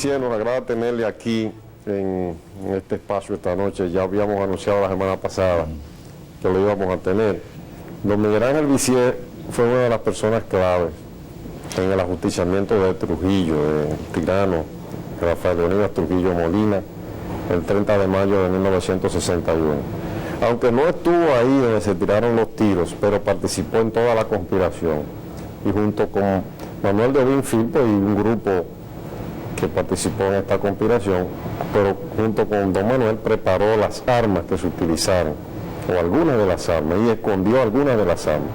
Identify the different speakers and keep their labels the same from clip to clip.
Speaker 1: Visier, nos agrada tenerle aquí en este espacio esta noche. Ya habíamos anunciado la semana pasada que lo íbamos a tener. Don Miguel Ángel Visier fue una de las personas claves en el ajusticiamiento de Trujillo, de tirano Rafael Leónidas Trujillo Molina, el 30 de mayo de 1961. Aunque no estuvo ahí donde se tiraron los tiros, pero participó en toda la conspiración. Y junto con Manuel de Obín Firpo y un grupo que participó en esta conspiración, pero junto con don Manuel preparó las armas que se utilizaron, o algunas de las armas, y escondió algunas de las armas.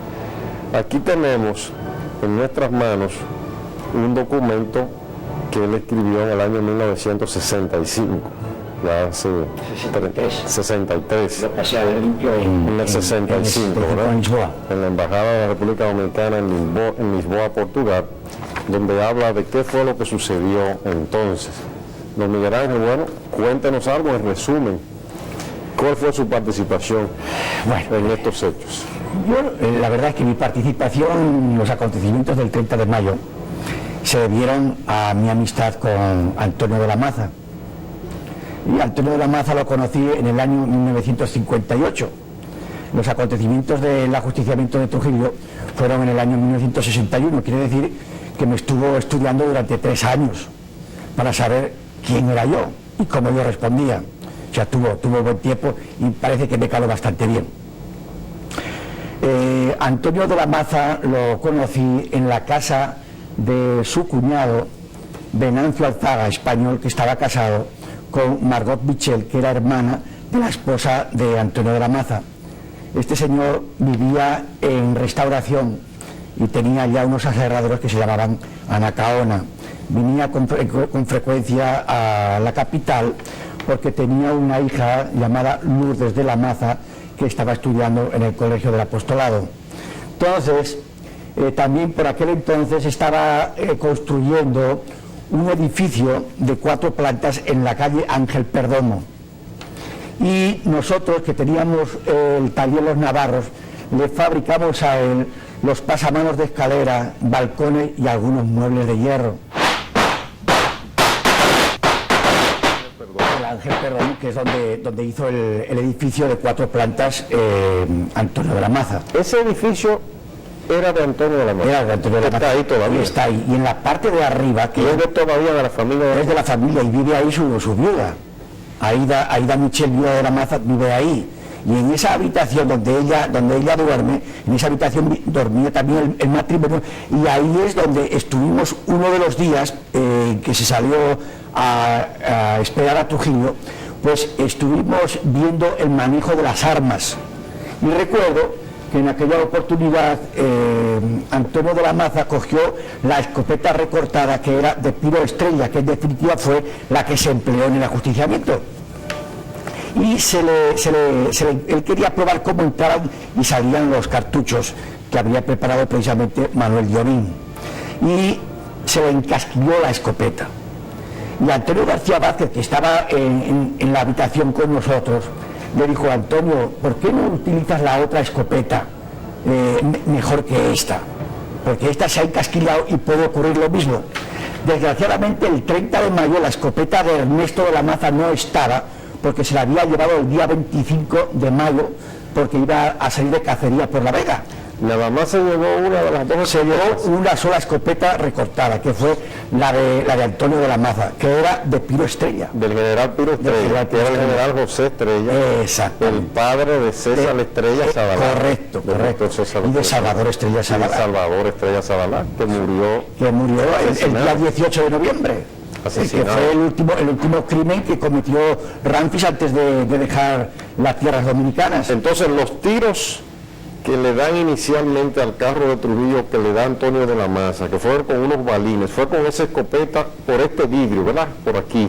Speaker 1: Aquí tenemos en nuestras manos un documento que él escribió en el año 1965, ya hace 63, en el 65, ¿verdad? En la Embajada de la República Dominicana en Lisboa, Portugal, donde habla de qué fue lo que sucedió entonces. Don Miguel Ángel, bueno, cuéntenos algo en resumen. ¿Cuál fue su participación en estos hechos?
Speaker 2: Yo, la verdad es que mi participación en los acontecimientos del 30 de mayo se debieron a mi amistad con Antonio de la Maza. Y Antonio de la Maza lo conocí en el año 1958. Los acontecimientos del ajusticiamiento de Trujillo fueron en el año 1961, quiere decir que me estuvo estudiando durante 3 años para saber quién era yo y cómo yo respondía. O sea, tuvo buen tiempo y parece que me caló bastante bien. Antonio de la Maza lo conocí en la casa de su cuñado, Venancio Alzaga, español, que estaba casado con Margot Michel, que era hermana de la esposa de Antonio de la Maza. Este señor vivía en Restauración y tenía ya unos aserraderos que se llamaban Anacaona. Venía con frecuencia a la capital porque tenía una hija llamada Lourdes de la Maza que estaba estudiando en el Colegio del Apostolado. Entonces, también por aquel entonces estaba construyendo un edificio de 4 plantas en la calle Ángel Perdomo. Y nosotros, que teníamos el taller Los Navarros, le fabricamos a él los pasamanos de escalera, balcones y algunos muebles de hierro. El Ángel Perdomo, que es donde hizo el edificio de 4 plantas Antonio de la Maza.
Speaker 1: Ese edificio era de Antonio de la Maza.
Speaker 2: Era de Antonio de la Maza.
Speaker 1: Está ahí todavía.
Speaker 2: Está ahí. Y en la parte de arriba, que
Speaker 1: es todavía de la familia.
Speaker 2: Es de la familia y vive ahí su viuda. Aida Michel, viuda de la Maza, vive ahí. Y en esa habitación donde ella duerme, en esa habitación dormía también el matrimonio, y ahí es donde estuvimos uno de los días que se salió a esperar a Trujillo, pues estuvimos viendo el manejo de las armas. Y recuerdo que en aquella oportunidad Antonio de la Maza cogió la escopeta recortada que era de Piro Estrella, que en definitiva fue la que se empleó en el ajusticiamiento. Y él quería probar cómo entraban y salían los cartuchos que había preparado precisamente Manuel de Obín. Y se le encasquilló la escopeta. Y Antonio García Vázquez, que estaba en la habitación con nosotros, le dijo: Antonio, ¿por qué no utilizas la otra escopeta mejor que esta? Porque esta se ha encasquillado y puede ocurrir lo mismo. Desgraciadamente el 30 de mayo la escopeta de Ernesto de la Maza no estaba, porque se la había llevado el día 25 de mayo, porque iba a salir de cacería por La Vega.
Speaker 1: Nada más se llevó una de las dos.
Speaker 2: Se llevó una sola escopeta recortada, que fue la de Antonio de la Maza, que era de Piro Estrella.
Speaker 1: Del general Piro Estrella, que era el general José Estrella.
Speaker 2: Exacto.
Speaker 1: El padre de César Estrella Zabalá.
Speaker 2: Correcto. Y de Salvador Estrella Zabalá.
Speaker 1: Salvador Estrella Zabalá, que murió
Speaker 2: el día 18 de noviembre. Que fue el último crimen que cometió Ramfis antes de dejar las tierras dominicanas.
Speaker 1: Entonces, los tiros que le dan inicialmente al carro de Trujillo, que le da Antonio de la Maza, que fueron con unos balines, fue con esa escopeta por este vidrio, ¿verdad? Por aquí,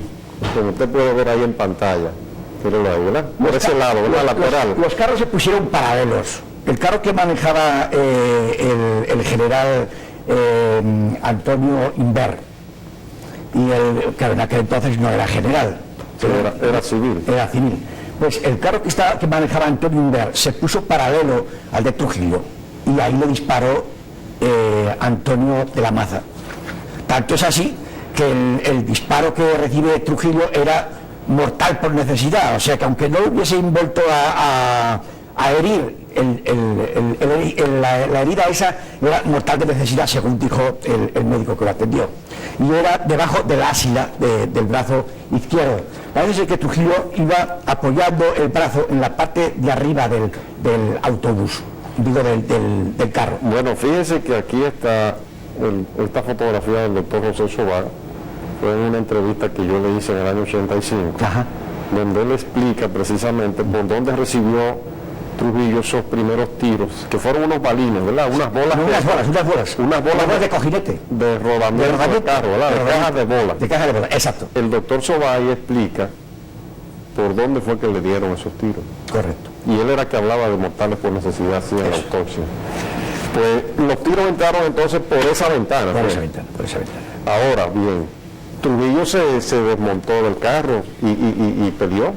Speaker 1: como usted puede ver ahí en pantalla. ¿Verdad? Por ese lado, ¿verdad? Lateral.
Speaker 2: Los carros se pusieron paralelos. El carro que manejaba el general Antonio Inver, y que en aquel entonces no era general,
Speaker 1: era civil.
Speaker 2: Era civil. Pues el carro que manejaba Antonio Inver se puso paralelo al de Trujillo y ahí le disparó Antonio de la Maza. Tanto es así el disparo que recibe Trujillo era mortal por necesidad, o sea que aunque no hubiese envuelto a herir, la herida esa era mortal de necesidad, según dijo el médico que lo atendió, y era debajo de la axila del brazo izquierdo. Parece ser que Trujillo iba apoyando el brazo en la parte de arriba del autobús, digo del carro.
Speaker 1: Bueno, fíjense que aquí está esta fotografía del doctor José Sobá. Fue en una entrevista que yo le hice en el año 85,
Speaker 2: Ajá.
Speaker 1: donde él explica precisamente por dónde recibió Trujillo esos primeros tiros, que fueron unos balines, ¿verdad? Unas bolas,
Speaker 2: No, unas bolas de cojinete,
Speaker 1: de rodamiento del carro, ¿verdad? De cajas de bolas.
Speaker 2: de caja de bolas, exacto,
Speaker 1: El doctor Sobay explica por dónde fue que le dieron esos tiros.
Speaker 2: correcto.
Speaker 1: Y él era que hablaba de mortales por necesidad, sí, en la autopsia. Pues los tiros entraron entonces por esa ventana.
Speaker 2: Por
Speaker 1: ¿sí?
Speaker 2: esa ventana.
Speaker 1: Ahora bien, Trujillo se desmontó del carro y peleó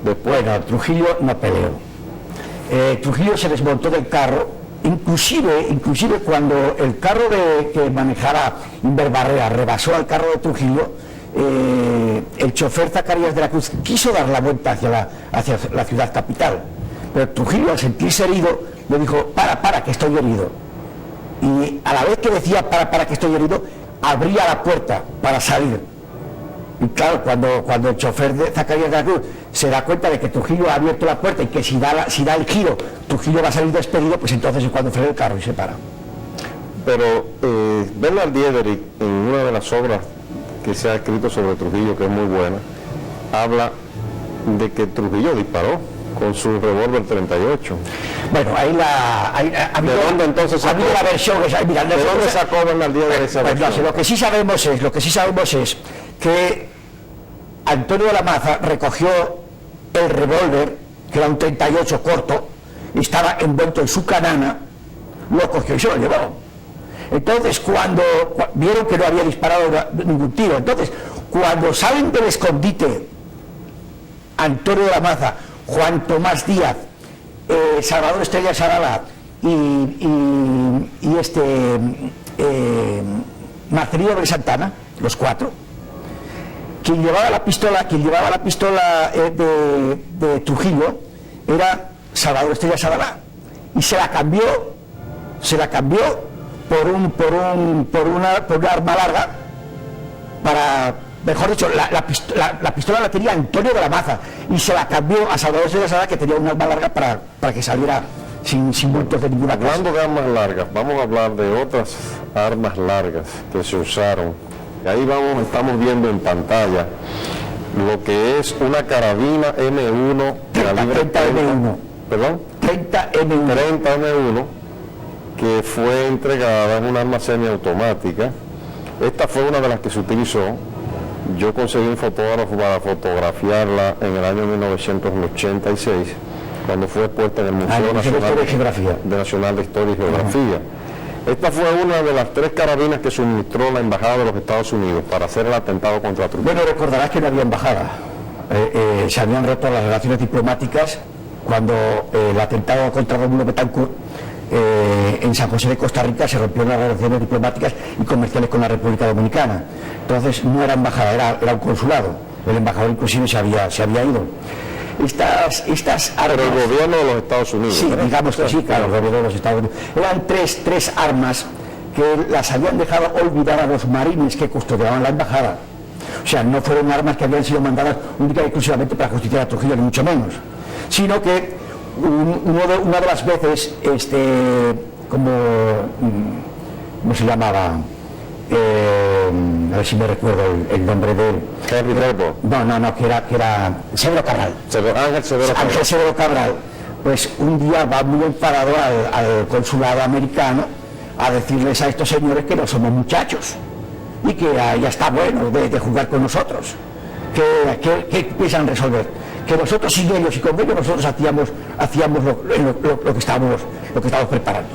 Speaker 1: después.
Speaker 2: Bueno, Trujillo no peleó. Trujillo se desmontó del carro, inclusive cuando el carro que manejaba Inver Barrea rebasó al carro de Trujillo, el chofer Zacarías de la Cruz quiso dar la vuelta hacia la ciudad capital, pero Trujillo, al sentirse herido, le dijo, para, que estoy herido. Y a la vez que decía, para, que estoy herido, abría la puerta para salir. Y claro, cuando el chofer de Zacarías de la Cruz se da cuenta de que Trujillo ha abierto la puerta y que si da el giro, Trujillo va a salir despedido, pues entonces es cuando frena el carro y se para.
Speaker 1: Pero Bernard Diederich, en una de las obras que se ha escrito sobre Trujillo, que es muy buena, habla de que Trujillo disparó con su revólver 38.
Speaker 2: Bueno, ahí
Speaker 1: ¿De dónde entonces
Speaker 2: ha habido la versión? Mira,
Speaker 1: ¿De dónde sacó Bernard Diederich esa
Speaker 2: pues,
Speaker 1: versión?
Speaker 2: lo que sí sabemos es que Antonio de la Maza recogió el revólver, que era un 38 corto, estaba envuelto en su canana, lo cogió y se lo llevó. Entonces, cuando vieron que no había disparado ningún tiro, entonces, cuando salen del escondite Antonio de la Maza, Juan Tomás Díaz, Salvador Estrella Sadala y Marcelino de Santana, los cuatro, quien llevaba la pistola de Trujillo era Salvador Estrella Sadala, y se la cambió por una arma larga mejor dicho, la pistola la tenía Antonio de la Maza y se la cambió a Salvador Estrella Sadala, que tenía una arma larga para que saliera sin bultos de ninguna clase.
Speaker 1: Hablando de armas largas, vamos a hablar de otras armas largas que se usaron. Y ahí estamos viendo en pantalla lo que es una carabina M1 calibre
Speaker 2: 30 M1.
Speaker 1: ¿Perdón?
Speaker 2: 30 M1.
Speaker 1: 30 M1, que fue entregada en un arma semiautomática. Esta fue una de las que se utilizó. Yo conseguí un fotógrafo para fotografiarla en el año 1986, cuando fue expuesta en el Museo Nacional de Historia y Geografía. Esta fue una de las 3 carabinas que suministró la Embajada de los Estados Unidos para hacer el atentado contra Trujillo.
Speaker 2: Bueno, recordarás que no había embajada. Se habían roto las relaciones diplomáticas cuando el atentado contra Rómulo Betancourt en San José de Costa Rica se rompieron las relaciones diplomáticas y comerciales con la República Dominicana. Entonces no era embajada, era un consulado. El embajador inclusive se había ido. Estas armas...
Speaker 1: Pero el gobierno de los Estados Unidos.
Speaker 2: Sí, digamos que sí, claro, el gobierno de los Estados Unidos. Eran tres armas que las habían dejado olvidar a los marines que custodiaban la embajada. O sea, no fueron armas que habían sido mandadas única y exclusivamente para justiciar a Trujillo, ni mucho menos. Sino que una de las veces, ¿cómo se llamaba? A ver si me recuerdo el nombre de él.
Speaker 1: Henry Belbo.
Speaker 2: No, que era Severo Cabral.
Speaker 1: Ángel
Speaker 2: Severo Cabral. Pues un día va muy enfadado al consulado americano a decirles a estos señores que no somos muchachos y que ya está bueno de jugar con nosotros. ¿Qué piensan resolver? Que nosotros sin ellos y con ellos nosotros hacíamos lo que estábamos preparando.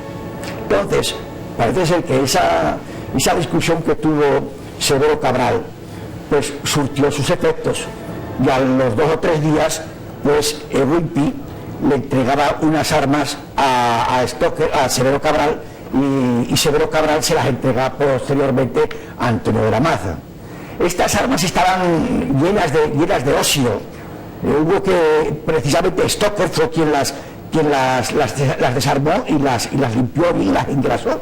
Speaker 2: Entonces, parece ser que esa discusión que tuvo Severo Cabral pues surtió sus efectos, y a los 2 o 3 días pues Ruimpi le entregaba unas armas a Severo Cabral, y Severo Cabral se las entregaba posteriormente a Antonio de la Maza. estas armas estaban llenas de óxido. Hubo que, precisamente, Stoker fue quien las desarmó y las limpió bien, las engrasó,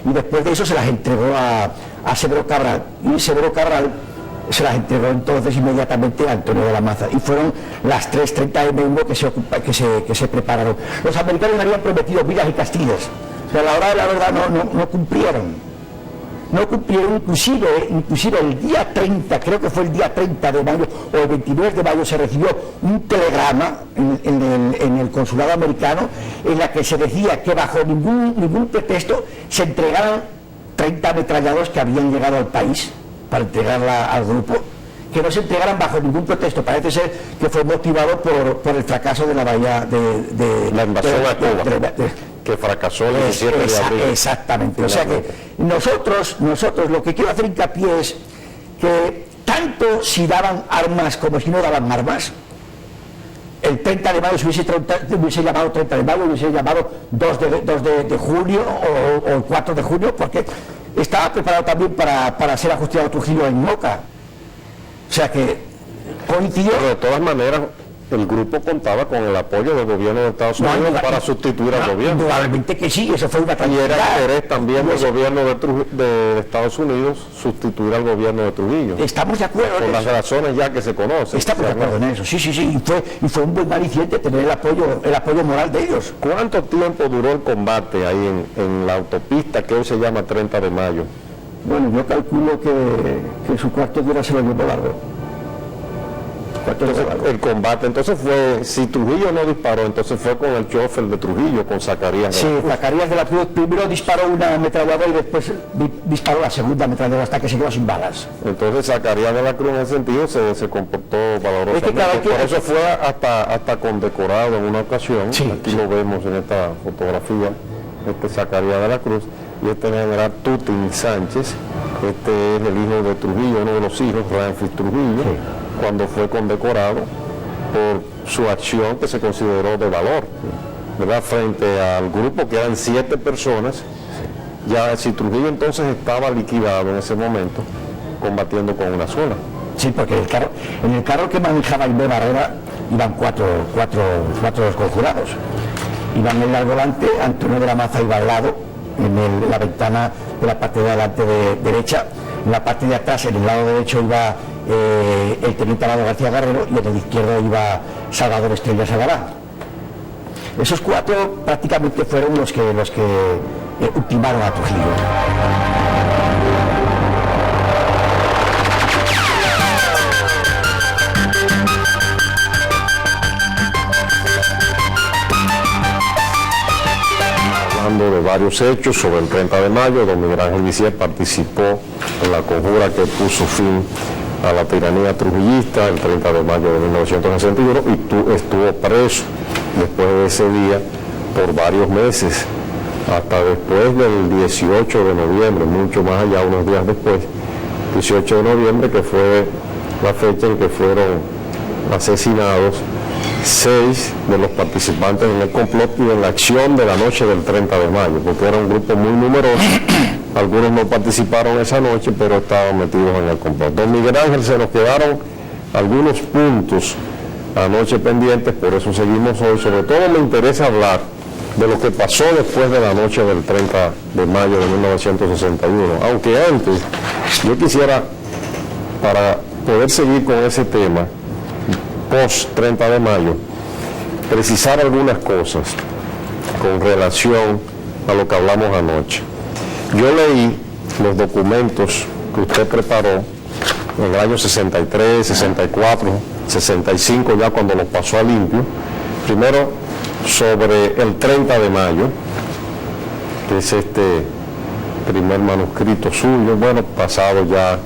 Speaker 2: y después de eso se las entregó a Severo Cabral, y Severo Cabral se las entregó entonces inmediatamente a Antonio de la Maza, y fueron las 3:30 M1 que se prepararon. Los americanos habían prometido vidas y castillos, pero a la hora de la verdad no cumplieron. No cumplieron, inclusive el día 30, creo que fue el día 30 de mayo o el 29 de mayo, se recibió un telegrama en el consulado americano en la que se decía que bajo ningún pretexto se entregaran 30 ametralladoras que habían llegado al país para entregarla al grupo, que no se entregaran bajo ningún pretexto. Parece ser que fue motivado por el fracaso de la bahía de
Speaker 1: la invasión a Cuba, que fracasó el 17 de abril.
Speaker 2: Exactamente. O sea que nosotros lo que quiero hacer hincapié es que tanto si daban armas como si no daban armas, el 30 de mayo se hubiese llamado 30 de mayo, hubiese llamado 2 de junio o el 4 de junio, porque estaba preparado también para ser ajustado a Trujillo en Moca. O sea que coincidió.
Speaker 1: Pero de todas maneras, el grupo contaba con el apoyo del gobierno de Estados Unidos para sustituir al gobierno.
Speaker 2: Indudablemente que sí, eso fue una
Speaker 1: Y
Speaker 2: tranquilidad.
Speaker 1: era interés también del gobierno de Estados Unidos sustituir al gobierno de Trujillo.
Speaker 2: Estamos de acuerdo
Speaker 1: Por
Speaker 2: en
Speaker 1: las
Speaker 2: eso.
Speaker 1: razones ya que se conocen.
Speaker 2: Estamos de acuerdo en eso, sí, y fue un buen aliciente tener el apoyo moral de ellos.
Speaker 1: ¿Cuánto tiempo duró el combate ahí en la autopista que hoy se llama 30 de mayo?
Speaker 2: Bueno, yo calculo que su cuarto de hora se lo llevó largo.
Speaker 1: Entonces, el combate, entonces fue, si Trujillo no disparó, entonces fue con el chofer de Trujillo, con Zacarías.
Speaker 2: Sí, Zacarías de la Cruz primero disparó una ametralladora y después disparó la segunda ametralladora hasta que se quedó sin balas.
Speaker 1: Entonces Zacarías de la Cruz en ese sentido se comportó valorosamente.
Speaker 2: Es que claro,
Speaker 1: por eso fue hasta condecorado en una ocasión.
Speaker 2: Sí,
Speaker 1: aquí
Speaker 2: sí.
Speaker 1: lo vemos en esta fotografía, Zacarías de la Cruz, y este general Tutin Sánchez, este es el hijo de Trujillo, uno de los hijos, Ramfis Trujillo, cuando fue condecorado por su acción que se consideró de valor, ¿verdad? Frente al grupo que eran 7 personas. Ya si Trujillo entonces estaba liquidado en ese momento, combatiendo con una sola.
Speaker 2: Sí, porque en el carro que manejaba Inver Barrera iban cuatro los conjurados. Iban él al volante, Antonio de la Maza iba al lado, en la ventana de la parte de adelante derecha. En la parte de atrás, en el lado derecho, iba el teniente Amado García Guerrero, y en el izquierdo iba Salvador Estrella Sagará. Esos 4 prácticamente fueron los que ultimaron a Trujillo.
Speaker 1: Hablando de varios hechos sobre el 30 de mayo, don Miguel Ángel Visier participó en la conjura que puso fin a la tiranía trujillista el 30 de mayo de 1961 y estuvo preso después de ese día por varios meses, hasta después del 18 de noviembre, mucho más allá, unos días después, 18 de noviembre, que fue la fecha en que fueron asesinados 6 de los participantes en el complot y en la acción de la noche del 30 de mayo, porque era un grupo muy numeroso. Algunos no participaron esa noche, pero estaban metidos en el complot. Don Miguel Ángel, se nos quedaron algunos puntos anoche pendientes, por eso seguimos hoy. Sobre todo me interesa hablar de lo que pasó después de la noche del 30 de mayo de 1961. Aunque antes, yo quisiera, para poder seguir con ese tema, post 30 de mayo, precisar algunas cosas con relación a lo que hablamos anoche. Yo leí los documentos que usted preparó en el año 63, 64, 65, ya cuando los pasó a limpio. Primero sobre el 30 de mayo, que es este primer manuscrito suyo, bueno, pasado ya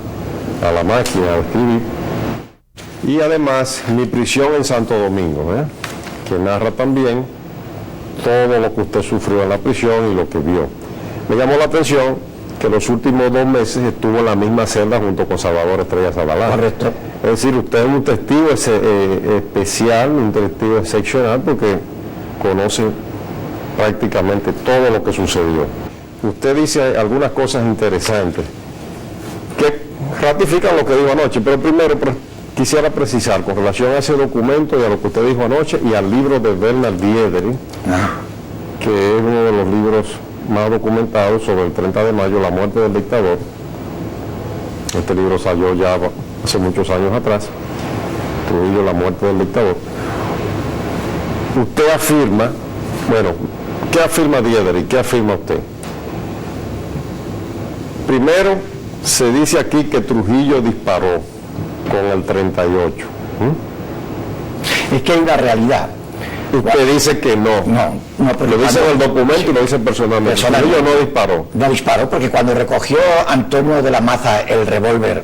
Speaker 1: a la máquina de escribir. Y además mi prisión en Santo Domingo, que narra también todo lo que usted sufrió en la prisión y lo que vio. Me llamó la atención que los últimos 2 meses estuvo en la misma celda junto con Salvador Estrella Sabalá.
Speaker 2: Correcto.
Speaker 1: Es decir, usted es un testigo especial, un testigo excepcional, porque conoce prácticamente todo lo que sucedió. Usted dice algunas cosas interesantes. ¿Qué ratifican lo que dijo anoche, pero primero quisiera precisar con relación a ese documento y a lo que usted dijo anoche y al libro de Bernard Diedering, que es uno de los libros más documentados sobre el 30 de mayo, la muerte del dictador. Este libro salió ya hace muchos años atrás, Trujillo, la muerte del dictador. Usted afirma, bueno, ¿qué afirma Diedering? ¿Qué afirma usted? Primero, se dice aquí que Trujillo disparó con el 38.
Speaker 2: Es que hay una realidad.
Speaker 1: Usted dice que no.
Speaker 2: No, pero
Speaker 1: lo dice en el documento y lo dice personalmente. Trujillo no disparó.
Speaker 2: No disparó porque cuando recogió Antonio de la Maza el revólver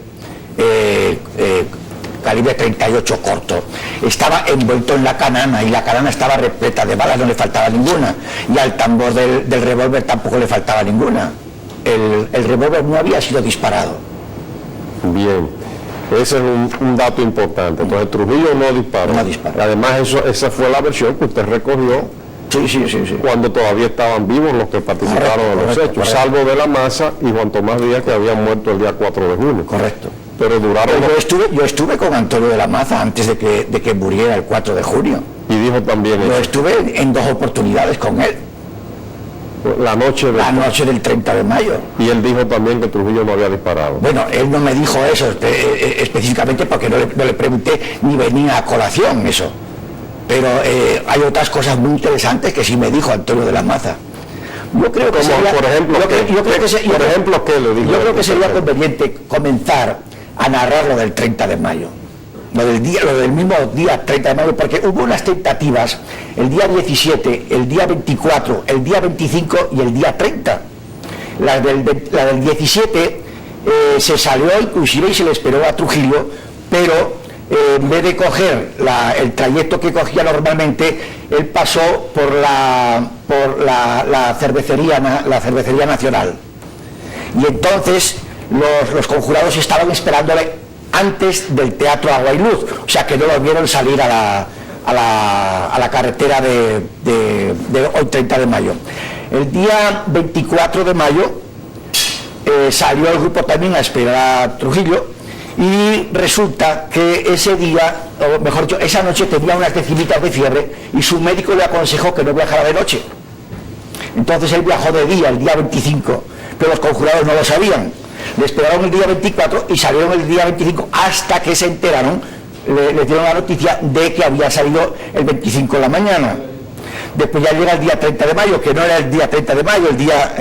Speaker 2: calibre 38 corto, estaba envuelto en la canana y la canana estaba repleta de balas, no le faltaba ninguna. Y al tambor del revólver tampoco le faltaba ninguna. El revólver no había sido disparado.
Speaker 1: Bien, ese es un dato importante. Entonces Trujillo no disparó.
Speaker 2: No disparó.
Speaker 1: Además, esa fue la versión que usted recogió cuando todavía estaban vivos los que participaron en los hechos, salvo de la Maza y Juan Tomás Díaz, que habían muerto el día 4 de junio.
Speaker 2: Correcto.
Speaker 1: Pero duraron...
Speaker 2: Yo estuve con Antonio de la Maza antes de que muriera el 4 de junio.
Speaker 1: Y dijo también eso.
Speaker 2: Yo estuve en 2 oportunidades con él.
Speaker 1: La noche
Speaker 2: del 30 de mayo.
Speaker 1: Y él dijo también que Trujillo no había disparado.
Speaker 2: Bueno, él no me dijo eso específicamente porque no le pregunté ni venía a colación eso. Pero hay otras cosas muy interesantes que sí me dijo Antonio de la Maza. Yo creo que sería,
Speaker 1: por ejemplo, ¿qué le dijo?
Speaker 2: Yo creo que sería conveniente comenzar a narrar lo del 30 de mayo. Lo del mismo día 30 de mayo, porque hubo unas tentativas el día 17, el día 24, el día 25 y el día 30. La del 17 se salió inclusive y se le esperó a Trujillo, pero en vez de coger el trayecto que cogía normalmente, él pasó por la cervecería nacional. Y entonces los conjurados estaban esperándole antes del Teatro Agua y Luz, o sea que no lo vieron salir a la carretera de hoy 30 de mayo. El día 24 de mayo salió el grupo también a esperar a Trujillo y resulta que ese día, o mejor dicho, esa noche tenía unas decimitas de fiebre y su médico le aconsejó que no viajara de noche. Entonces él viajó de día, el día 25, pero los conjurados no lo sabían. Le esperaron el día 24 y salieron el día 25 hasta que se enteraron, le dieron la noticia de que había salido el 25 en la mañana. Después ya llega el día 30 de mayo, que no era el día 30 de mayo, el día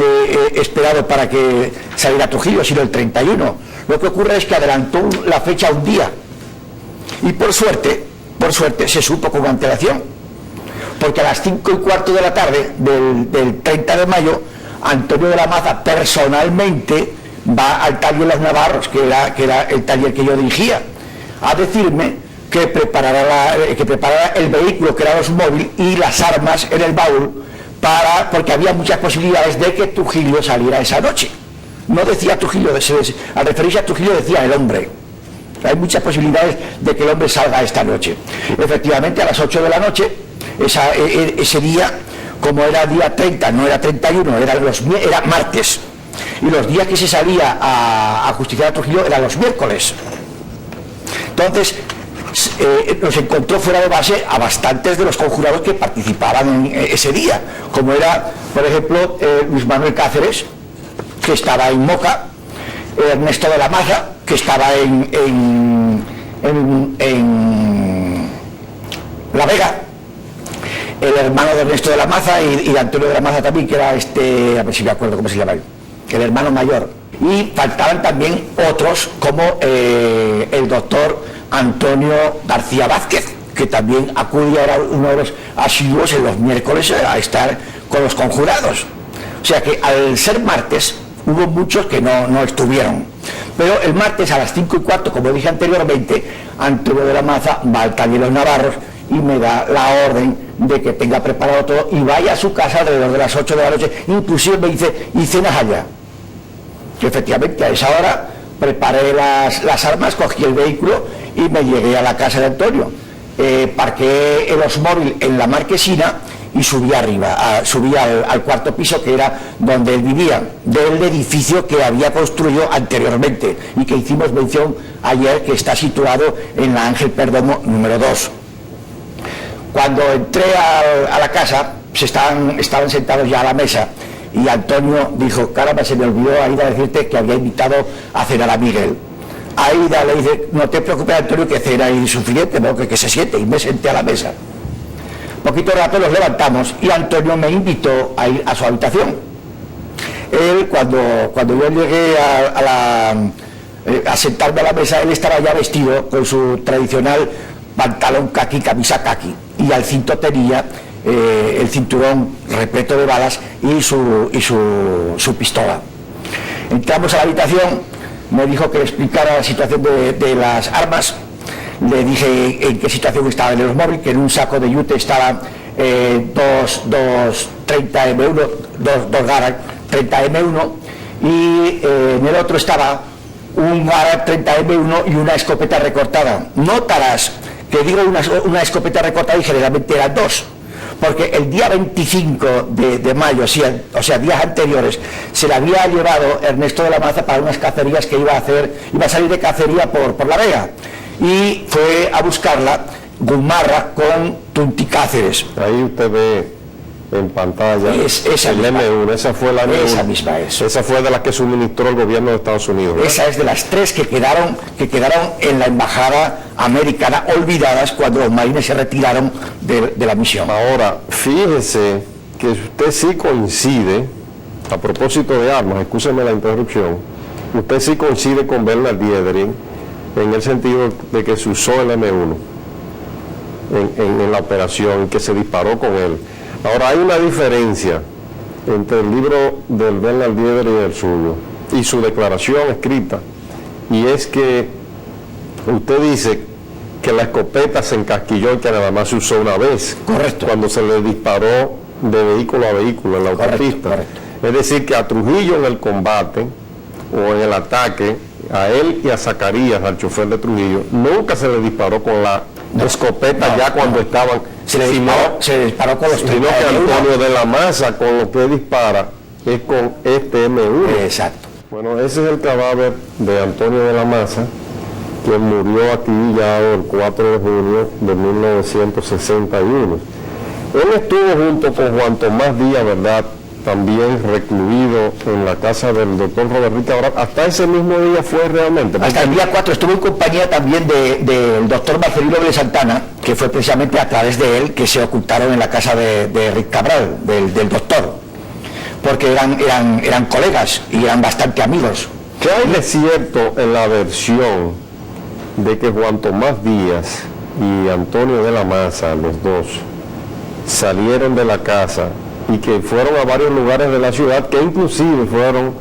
Speaker 2: esperado para que saliera Trujillo, sino el 31. Lo que ocurre es que adelantó la fecha un día. Y por suerte se supo con antelación. Porque a las 5:15 de la tarde del 30 de mayo, Antonio de la Maza personalmente va al taller Los Navarros, que era el taller que yo dirigía, a decirme que preparara el vehículo, que era los móviles, y las armas en el baúl, porque había muchas posibilidades de que Trujillo saliera esa noche. No decía Trujillo, al referirse a Trujillo decía el hombre. Hay muchas posibilidades de que el hombre salga esta noche. Efectivamente, a las 8 de la noche, ese día, como era día 30, no era 31, era martes, y los días que se salía a justiciar a Trujillo eran los miércoles. Entonces nos encontró fuera de base a bastantes de los conjurados que participaban en ese día, como era, por ejemplo, Luis Manuel Cáceres, que estaba en Moca, Ernesto de la Maza, que estaba en La Vega, el hermano de Ernesto de la Maza y de Antonio de la Maza también, que era a ver si me acuerdo cómo se llama, el hermano mayor. Y faltaban también otros como el doctor Antonio García Vázquez, que también acudía, era uno de los asiduos en los miércoles a estar con los conjurados. O sea que al ser martes hubo muchos que no estuvieron. Pero el martes a las 5:15, como dije anteriormente, Antonio de la Maza va al taller Los Navarros y me da la orden de que tenga preparado todo y vaya a su casa alrededor de las 8 de la noche. Inclusive me dice, ¿y cenas allá? Que efectivamente a esa hora preparé las armas, cogí el vehículo y me llegué a la casa de Antonio. Parqué el Osmóvil en la marquesina y subí arriba, subí al cuarto piso, que era donde él vivía, del edificio que había construido anteriormente y que hicimos mención ayer, que está situado en la Ángel Perdomo número 2. Cuando entré a la casa, estaban sentados ya a la mesa, y Antonio dijo: caramba, se me olvidó, Aida, decirte que había invitado a cenar a Miguel. Aida le dice: no te preocupes, Antonio, que cena y suficiente, ¿no? que se siente, y me senté a la mesa. Poquito rato nos levantamos y Antonio me invitó a ir a su habitación. Él, cuando yo llegué a sentarme a la mesa, él estaba ya vestido con su tradicional pantalón caqui, camisa caqui, y al cinto tenía el cinturón repleto de balas y su pistola. Entramos a la habitación, me dijo que le explicara la situación de las armas. Le dije en qué situación estaba el móvil, que en un saco de yute estaban dos 30 M1, dos Garand 30 M1, y en el otro estaba un Garand 30 M1 y una escopeta recortada. Notarás que digo una escopeta recortada y generalmente eran dos, porque el día 25 de mayo, o sea, días anteriores, se le había llevado Ernesto de la Maza para unas cacerías que iba a salir de cacería por La Vega, y fue a buscarla Gumarra con Tunti Cáceres.
Speaker 1: Ahí usted ve en pantalla
Speaker 2: esa
Speaker 1: el
Speaker 2: misma,
Speaker 1: M1, esa fue la M1.
Speaker 2: Esa misma es.
Speaker 1: Esa fue de las que suministró el gobierno de Estados Unidos, ¿verdad?
Speaker 2: Esa es de las tres que quedaron en la embajada americana, olvidadas cuando los marines se retiraron de la misión.
Speaker 1: Ahora, fíjese que usted sí coincide, a propósito de armas, excúseme la interrupción, usted sí coincide con Bernard Diedering en el sentido de que se usó el M1 en la operación, que se disparó con él. Ahora, hay una diferencia entre el libro del Bernard Diedering y el suyo, y su declaración escrita, y es que usted dice que la escopeta se encasquilló y que nada más se usó una vez.
Speaker 2: Correcto.
Speaker 1: Cuando se le disparó de vehículo a vehículo en la autopista.
Speaker 2: Correcto.
Speaker 1: Es decir, que a Trujillo en el combate o en el ataque, a él y a Zacarías, al chofer de Trujillo, nunca se le disparó con la escopeta ya cuando estaban.
Speaker 2: Se le disparó con los 30
Speaker 1: sino que
Speaker 2: M1.
Speaker 1: Antonio de la Maza, con lo que dispara, es con este M1.
Speaker 2: Exacto.
Speaker 1: Bueno, ese es el cadáver de Antonio de la Maza, quien murió acribillado el 4 de junio de 1961. Él estuvo junto con Juan Tomás Díaz, ¿verdad?, también recluido en la casa del doctor Robert Rica. Ahora, hasta ese mismo día fue realmente.
Speaker 2: Hasta el día 4 estuvo en compañía también del doctor Marcelino de Santana, que fue precisamente a través de él que se ocultaron en la casa de Rick Cabral, del doctor, porque eran colegas y eran bastante amigos.
Speaker 1: ¿Qué hay de cierto en la versión de que Juan Tomás Díaz y Antonio de la Maza, los dos, salieron de la casa y que fueron a varios lugares de la ciudad, que inclusive fueron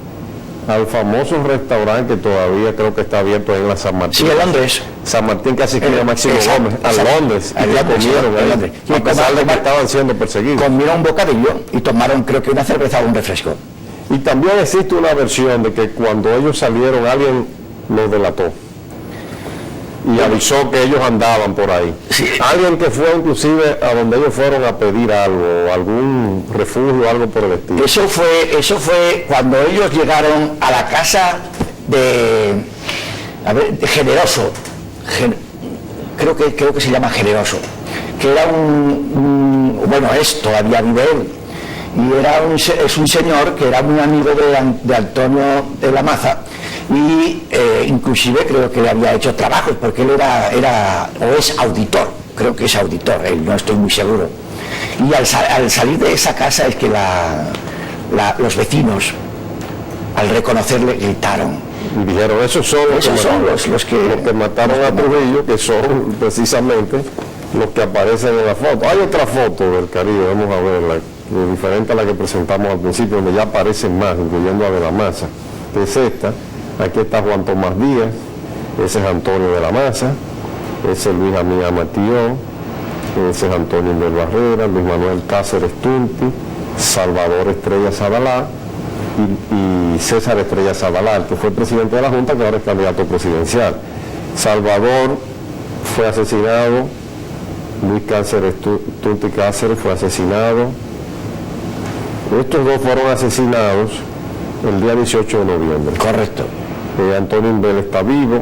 Speaker 1: al famoso restaurante que todavía creo que está abierto en la San Martín?
Speaker 2: Sí, en Londres.
Speaker 1: San Martín, casi que Máximo
Speaker 2: exacto,
Speaker 1: Gómez, a
Speaker 2: exacto.
Speaker 1: Londres, y
Speaker 2: A
Speaker 1: que
Speaker 2: Londres,
Speaker 1: comieron
Speaker 2: a
Speaker 1: ahí,
Speaker 2: Londres.
Speaker 1: a pesar de que estaban siendo perseguidos.
Speaker 2: Comieron un bocadillo y tomaron, creo que una cerveza o un refresco.
Speaker 1: Y también existe una versión de que cuando ellos salieron alguien los delató y avisó que ellos andaban por ahí.
Speaker 2: Sí.
Speaker 1: Alguien que fue inclusive a donde ellos fueron a pedir algo, algún refugio, algo por el estilo.
Speaker 2: Eso fue cuando ellos llegaron a la casa de Generoso, creo que se llama Generoso, que era bueno, todavía vive él, y es un señor que era muy amigo de Antonio de la Maza, y inclusive creo que le había hecho trabajos, porque él era o es auditor, creo que es auditor, no estoy muy seguro. Y al salir de esa casa es que los vecinos, al reconocerle, gritaron.
Speaker 1: Y dijeron, esos son
Speaker 2: los que
Speaker 1: mataron a Trujillo, que son precisamente los que aparecen en la foto. Hay otra foto del Caribe, vamos a verla, diferente a la que presentamos al principio, donde ya aparecen más, incluyendo a de la Maza, que es esta. Aquí está Juan Tomás Díaz, ese es Antonio de la Maza, ese es Luis Amía Matión, ese es Antonio del Barrera, Luis Manuel Cáceres Tunti, Salvador Estrella Zabalá y César Estrella Zabalá, el que fue presidente de la Junta, que ahora es candidato presidencial. Salvador fue asesinado Luis Cáceres Tunti Cáceres fue asesinado. Estos dos fueron asesinados el día 18 de noviembre.
Speaker 2: Correcto.
Speaker 1: Antonio Imbel está vivo,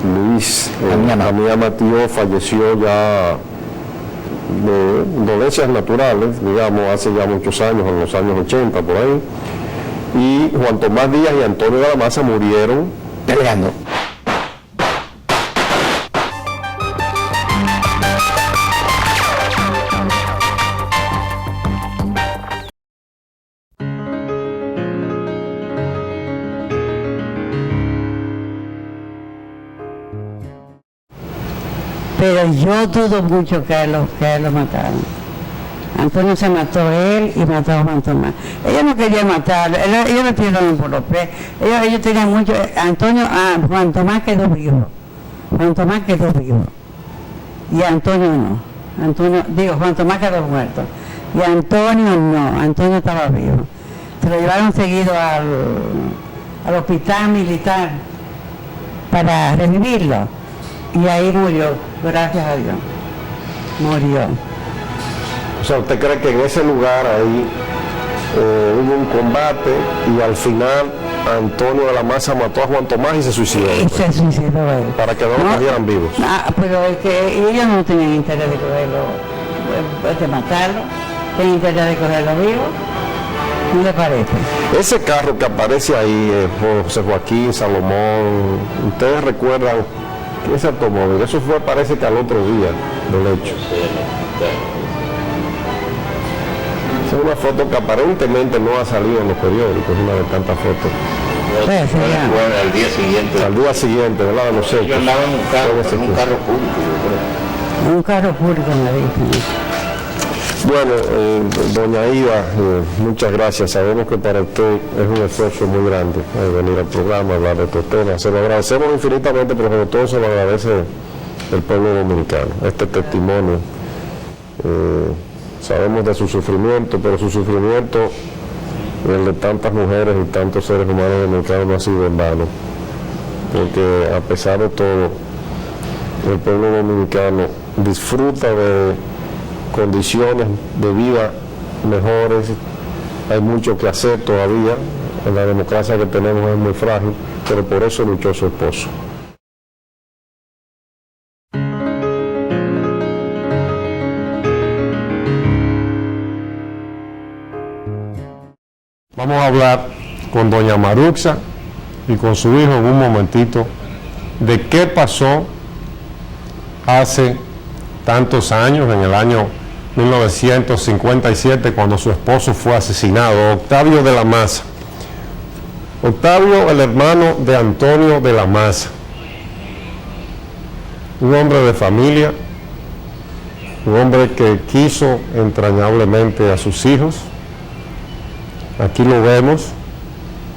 Speaker 1: Luis Amiá Matío falleció ya de dolencias naturales, digamos, hace ya muchos años, en los años 80 por ahí, y Juan Tomás Díaz y Antonio de la Maza murieron
Speaker 2: peleando.
Speaker 3: Pero yo dudo mucho que a él lo mataron. Antonio se mató él y mató a Juan Tomás. Ellos no querían matarlo, ellos le tiraron por los pies. Ellos tenían mucho. Juan Tomás quedó vivo. Juan Tomás quedó vivo. Y Antonio no. Juan Tomás quedó muerto. Y Antonio no, Antonio estaba vivo. Se lo llevaron seguido al hospital militar para revivirlo. Y ahí murió, gracias a Dios. Murió.
Speaker 1: O sea, ¿usted cree que en ese lugar ahí hubo un combate y al final Antonio de la Maza mató a Juan Tomás y se suicidó?
Speaker 3: Y se suicidó él.
Speaker 1: Para que no lo cogieran vivos.
Speaker 3: Pero es que ellos no tenían interés de cogerlo, de matarlo, tenían interés de cogerlo vivo. ¿No le parece?
Speaker 1: Ese carro que aparece ahí, José Joaquín Salomón, ¿ustedes recuerdan ese automóvil? Eso fue, parece que al otro día del hecho. Esa es una foto que aparentemente no ha salido en los periódicos, una de tantas fotos.
Speaker 4: Al día siguiente.
Speaker 1: Al día siguiente, ¿verdad? No sé.
Speaker 4: Yo andaba en un carro público, yo creo.
Speaker 3: Un carro público me dijo.
Speaker 1: Bueno, doña Ida, muchas gracias. Sabemos que para usted es un esfuerzo muy grande venir al programa, hablar de estos temas. Se lo agradecemos infinitamente, pero sobre todo se lo agradece el pueblo dominicano. Este testimonio, sabemos de su sufrimiento, pero su sufrimiento, el de tantas mujeres y tantos seres humanos dominicanos, no ha sido en vano. Porque a pesar de todo, el pueblo dominicano disfruta de condiciones de vida mejores. Hay mucho que hacer todavía. La democracia que tenemos es muy frágil, pero por eso luchó su esposo. Vamos a hablar con doña Maruxa y con su hijo en un momentito de qué pasó hace tantos años, en el año 1957, cuando su esposo fue asesinado, Octavio de la Maza. Octavio, el hermano de Antonio de la Maza, un hombre de familia, un hombre que quiso entrañablemente a sus hijos. Aquí lo vemos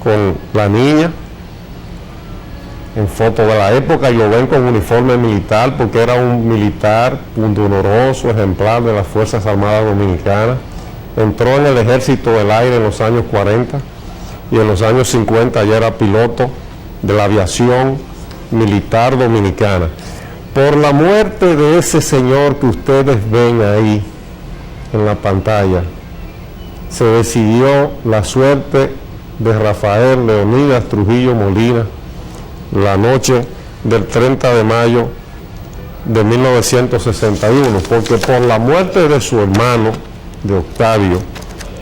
Speaker 1: con la niña, en foto de la época, y lo ven con uniforme militar porque era un militar pundonoroso, ejemplar de las Fuerzas Armadas Dominicanas. Entró en el Ejército del Aire en los años 40 y en los años 50 ya era piloto de la aviación militar dominicana. Por la muerte de ese señor que ustedes ven ahí en la pantalla, se decidió la suerte de Rafael Leonidas Trujillo Molina la noche del 30 de mayo de 1961, porque por la muerte de su hermano, de Octavio,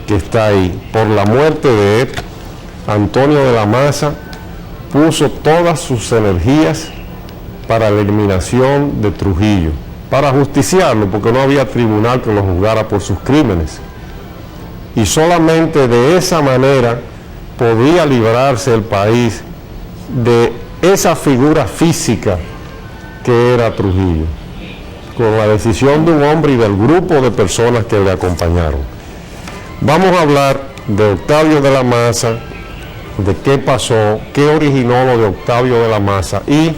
Speaker 1: que está ahí, por la muerte de él, Antonio de la Maza puso todas sus energías para la eliminación de Trujillo, para justiciarlo, porque no había tribunal que lo juzgara por sus crímenes. Y solamente de esa manera podía librarse el país de esa figura física que era Trujillo, con la decisión de un hombre y del grupo de personas que le acompañaron. Vamos a hablar de Octavio de la Maza, de qué pasó, qué originó lo de Octavio de la Maza y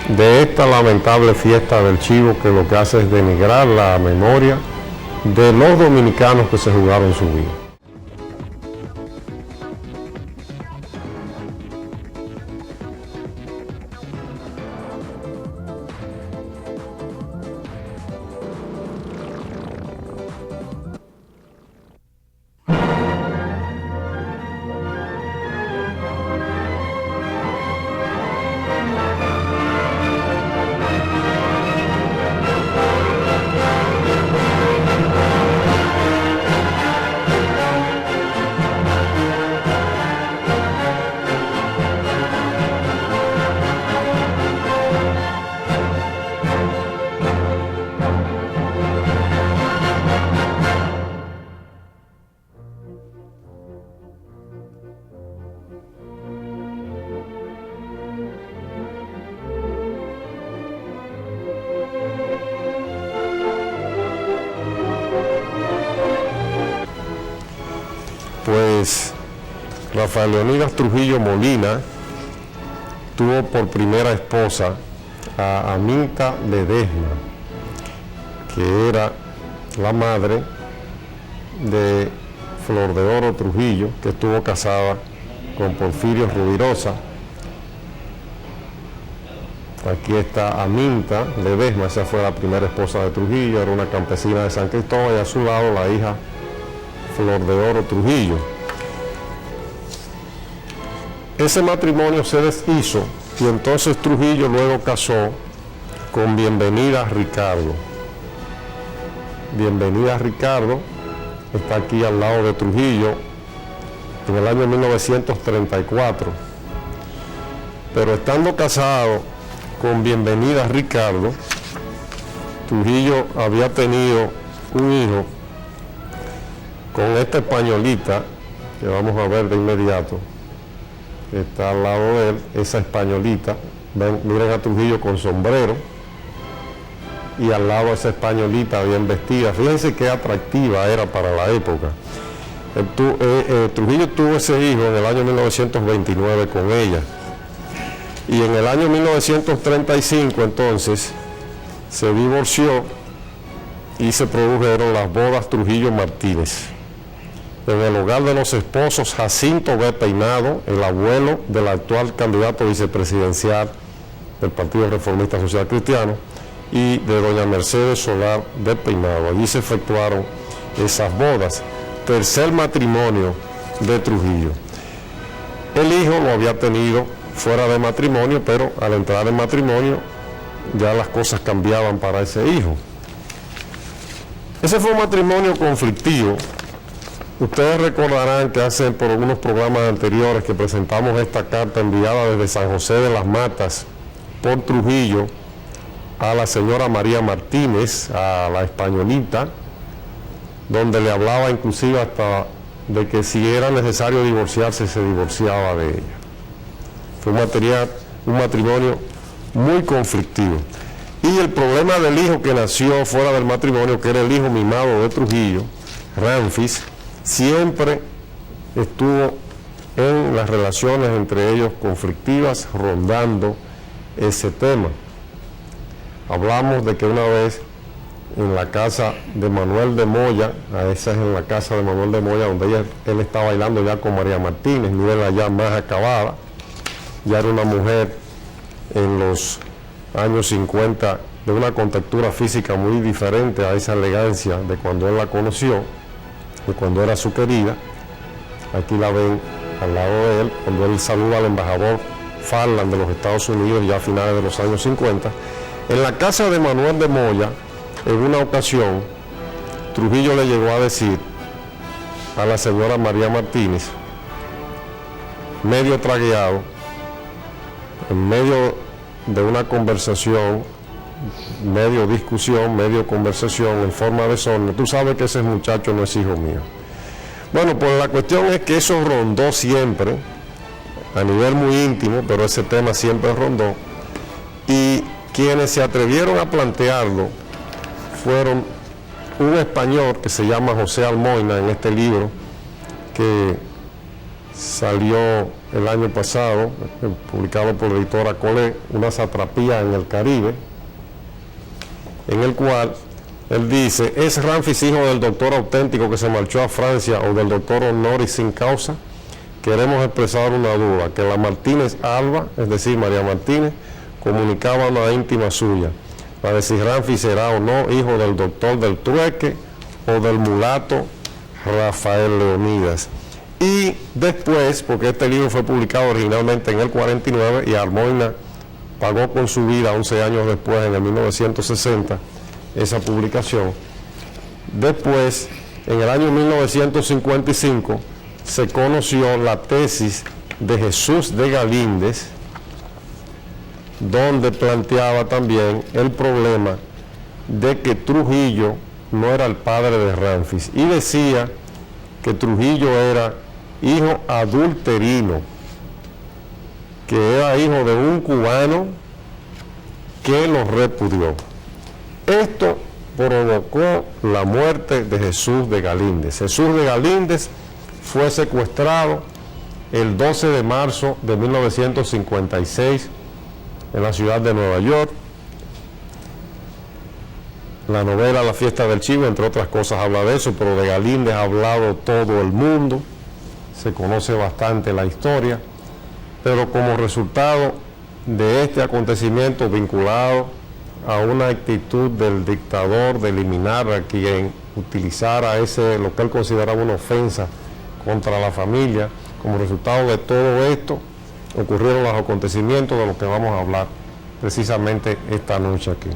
Speaker 1: de esta lamentable fiesta del chivo, que lo que hace es denigrar la memoria de los dominicanos que se jugaron su vida. Rafael Leonidas Trujillo Molina tuvo por primera esposa a Aminta Ledesma, que era la madre de Flor de Oro Trujillo, que estuvo casada con Porfirio Rubirosa. Aquí está Aminta Ledesma, esa fue la primera esposa de Trujillo, era una campesina de San Cristóbal, y a su lado la hija Flor de Oro Trujillo. Ese matrimonio se deshizo y entonces Trujillo luego casó con Bienvenida Ricardo. Bienvenida Ricardo está aquí al lado de Trujillo en el año 1934. Pero estando casado con Bienvenida Ricardo, Trujillo había tenido un hijo con esta españolita, que vamos a ver de inmediato, que está al lado de él, esa españolita. Ven, miren a Trujillo con sombrero, y al lado esa españolita bien vestida. Fíjense qué atractiva era para la época. Trujillo tuvo ese hijo en el año 1929 con ella. Y en el año 1935 entonces se divorció y se produjeron las bodas Trujillo Martínez en el hogar de los esposos Jacinto B. Peinado, el abuelo del actual candidato vicepresidencial del Partido Reformista Social Cristiano, y de doña Mercedes Solar de Peinado. Allí se efectuaron esas bodas. Tercer matrimonio de Trujillo. El hijo lo había tenido fuera de matrimonio, pero al entrar en matrimonio ya las cosas cambiaban para ese hijo. Ese fue un matrimonio conflictivo. Ustedes recordarán que hace por algunos programas anteriores que presentamos esta carta enviada desde San José de las Matas por Trujillo a la señora María Martínez, a la españolita, donde le hablaba inclusive hasta de que si era necesario divorciarse, se divorciaba de ella. Fue un matrimonio muy conflictivo. Y el problema del hijo que nació fuera del matrimonio, que era el hijo mimado de Trujillo, Ramfis, siempre estuvo en las relaciones entre ellos conflictivas, rondando ese tema. Hablamos de que una vez en la casa de Manuel de Moya, esa es en la casa de Manuel de Moya, donde él está bailando ya con María Martínez, mírenla ya más acabada, ya era una mujer en los años 50 de una contextura física muy diferente a esa elegancia de cuando él la conoció, de cuando era su querida. Aquí la ven al lado de él, cuando él saluda al embajador Farland de los Estados Unidos ya a finales de los años 50. En la casa de Manuel de Moya, en una ocasión, Trujillo le llegó a decir a la señora María Martínez, medio tragueado, en medio de una conversación, medio discusión, medio conversación, en forma de son, tú sabes que ese muchacho no es hijo mío. Bueno, pues la cuestión es que eso rondó siempre, a nivel muy íntimo, pero ese tema siempre rondó, y quienes se atrevieron a plantearlo fueron un español que se llama José Almoina, en este libro que salió el año pasado, publicado por la editora Colé, Una satrapía en el Caribe, en el cual él dice: ¿es Ramfis hijo del doctor auténtico que se marchó a Francia o del doctor honoris sin causa? Queremos expresar una duda, que la Martínez Alba, es decir, María Martínez, comunicaba una íntima suya, la de si Ramfis será o no hijo del doctor del Trueque o del mulato Rafael Leonidas. Y después, porque este libro fue publicado originalmente en el 49 y Almoina pagó con su vida 11 años después, en el 1960, esa publicación. Después, en el año 1955, se conoció la tesis de Jesús de Galíndez, donde planteaba también el problema de que Trujillo no era el padre de Ramfis, y decía que Trujillo era hijo adulterino, que era hijo de un cubano que lo repudió. Esto provocó la muerte de Jesús de Galíndez. Jesús de Galíndez fue secuestrado el 12 de marzo de 1956 en la ciudad de Nueva York. La novela La fiesta del chivo, entre otras cosas, habla de eso, pero de Galíndez ha hablado todo el mundo, se conoce bastante la historia, pero como resultado de este acontecimiento vinculado a una actitud del dictador de eliminar a quien utilizara lo que él consideraba una ofensa contra la familia, como resultado de todo esto ocurrieron los acontecimientos de los que vamos a hablar precisamente esta noche aquí,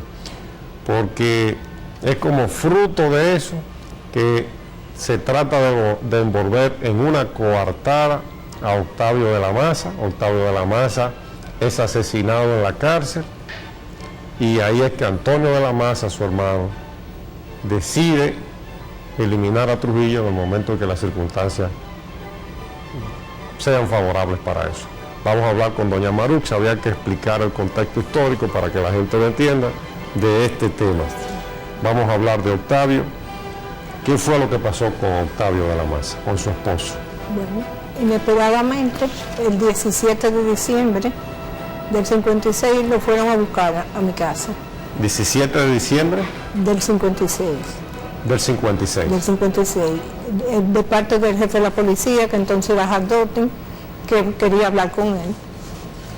Speaker 1: porque es como fruto de eso que se trata de envolver en una coartada a Octavio de la Maza. Octavio de la Maza es asesinado en la cárcel y ahí es que Antonio de la Maza, su hermano, decide eliminar a Trujillo en el momento en que las circunstancias sean favorables para eso. Vamos a hablar con doña Marux, había que explicar el contexto histórico para que la gente lo entienda de este tema. Vamos a hablar de Octavio. ¿Qué fue lo que pasó con Octavio de la Maza, con su esposo?
Speaker 5: Bueno, inesperadamente, el 17 de diciembre del 56 lo fueron a buscar a mi casa.
Speaker 1: 17 de diciembre
Speaker 5: Del 56.
Speaker 1: del 56.
Speaker 5: Del 56. De parte del jefe de la policía, que entonces era Jardotin, que quería hablar con él.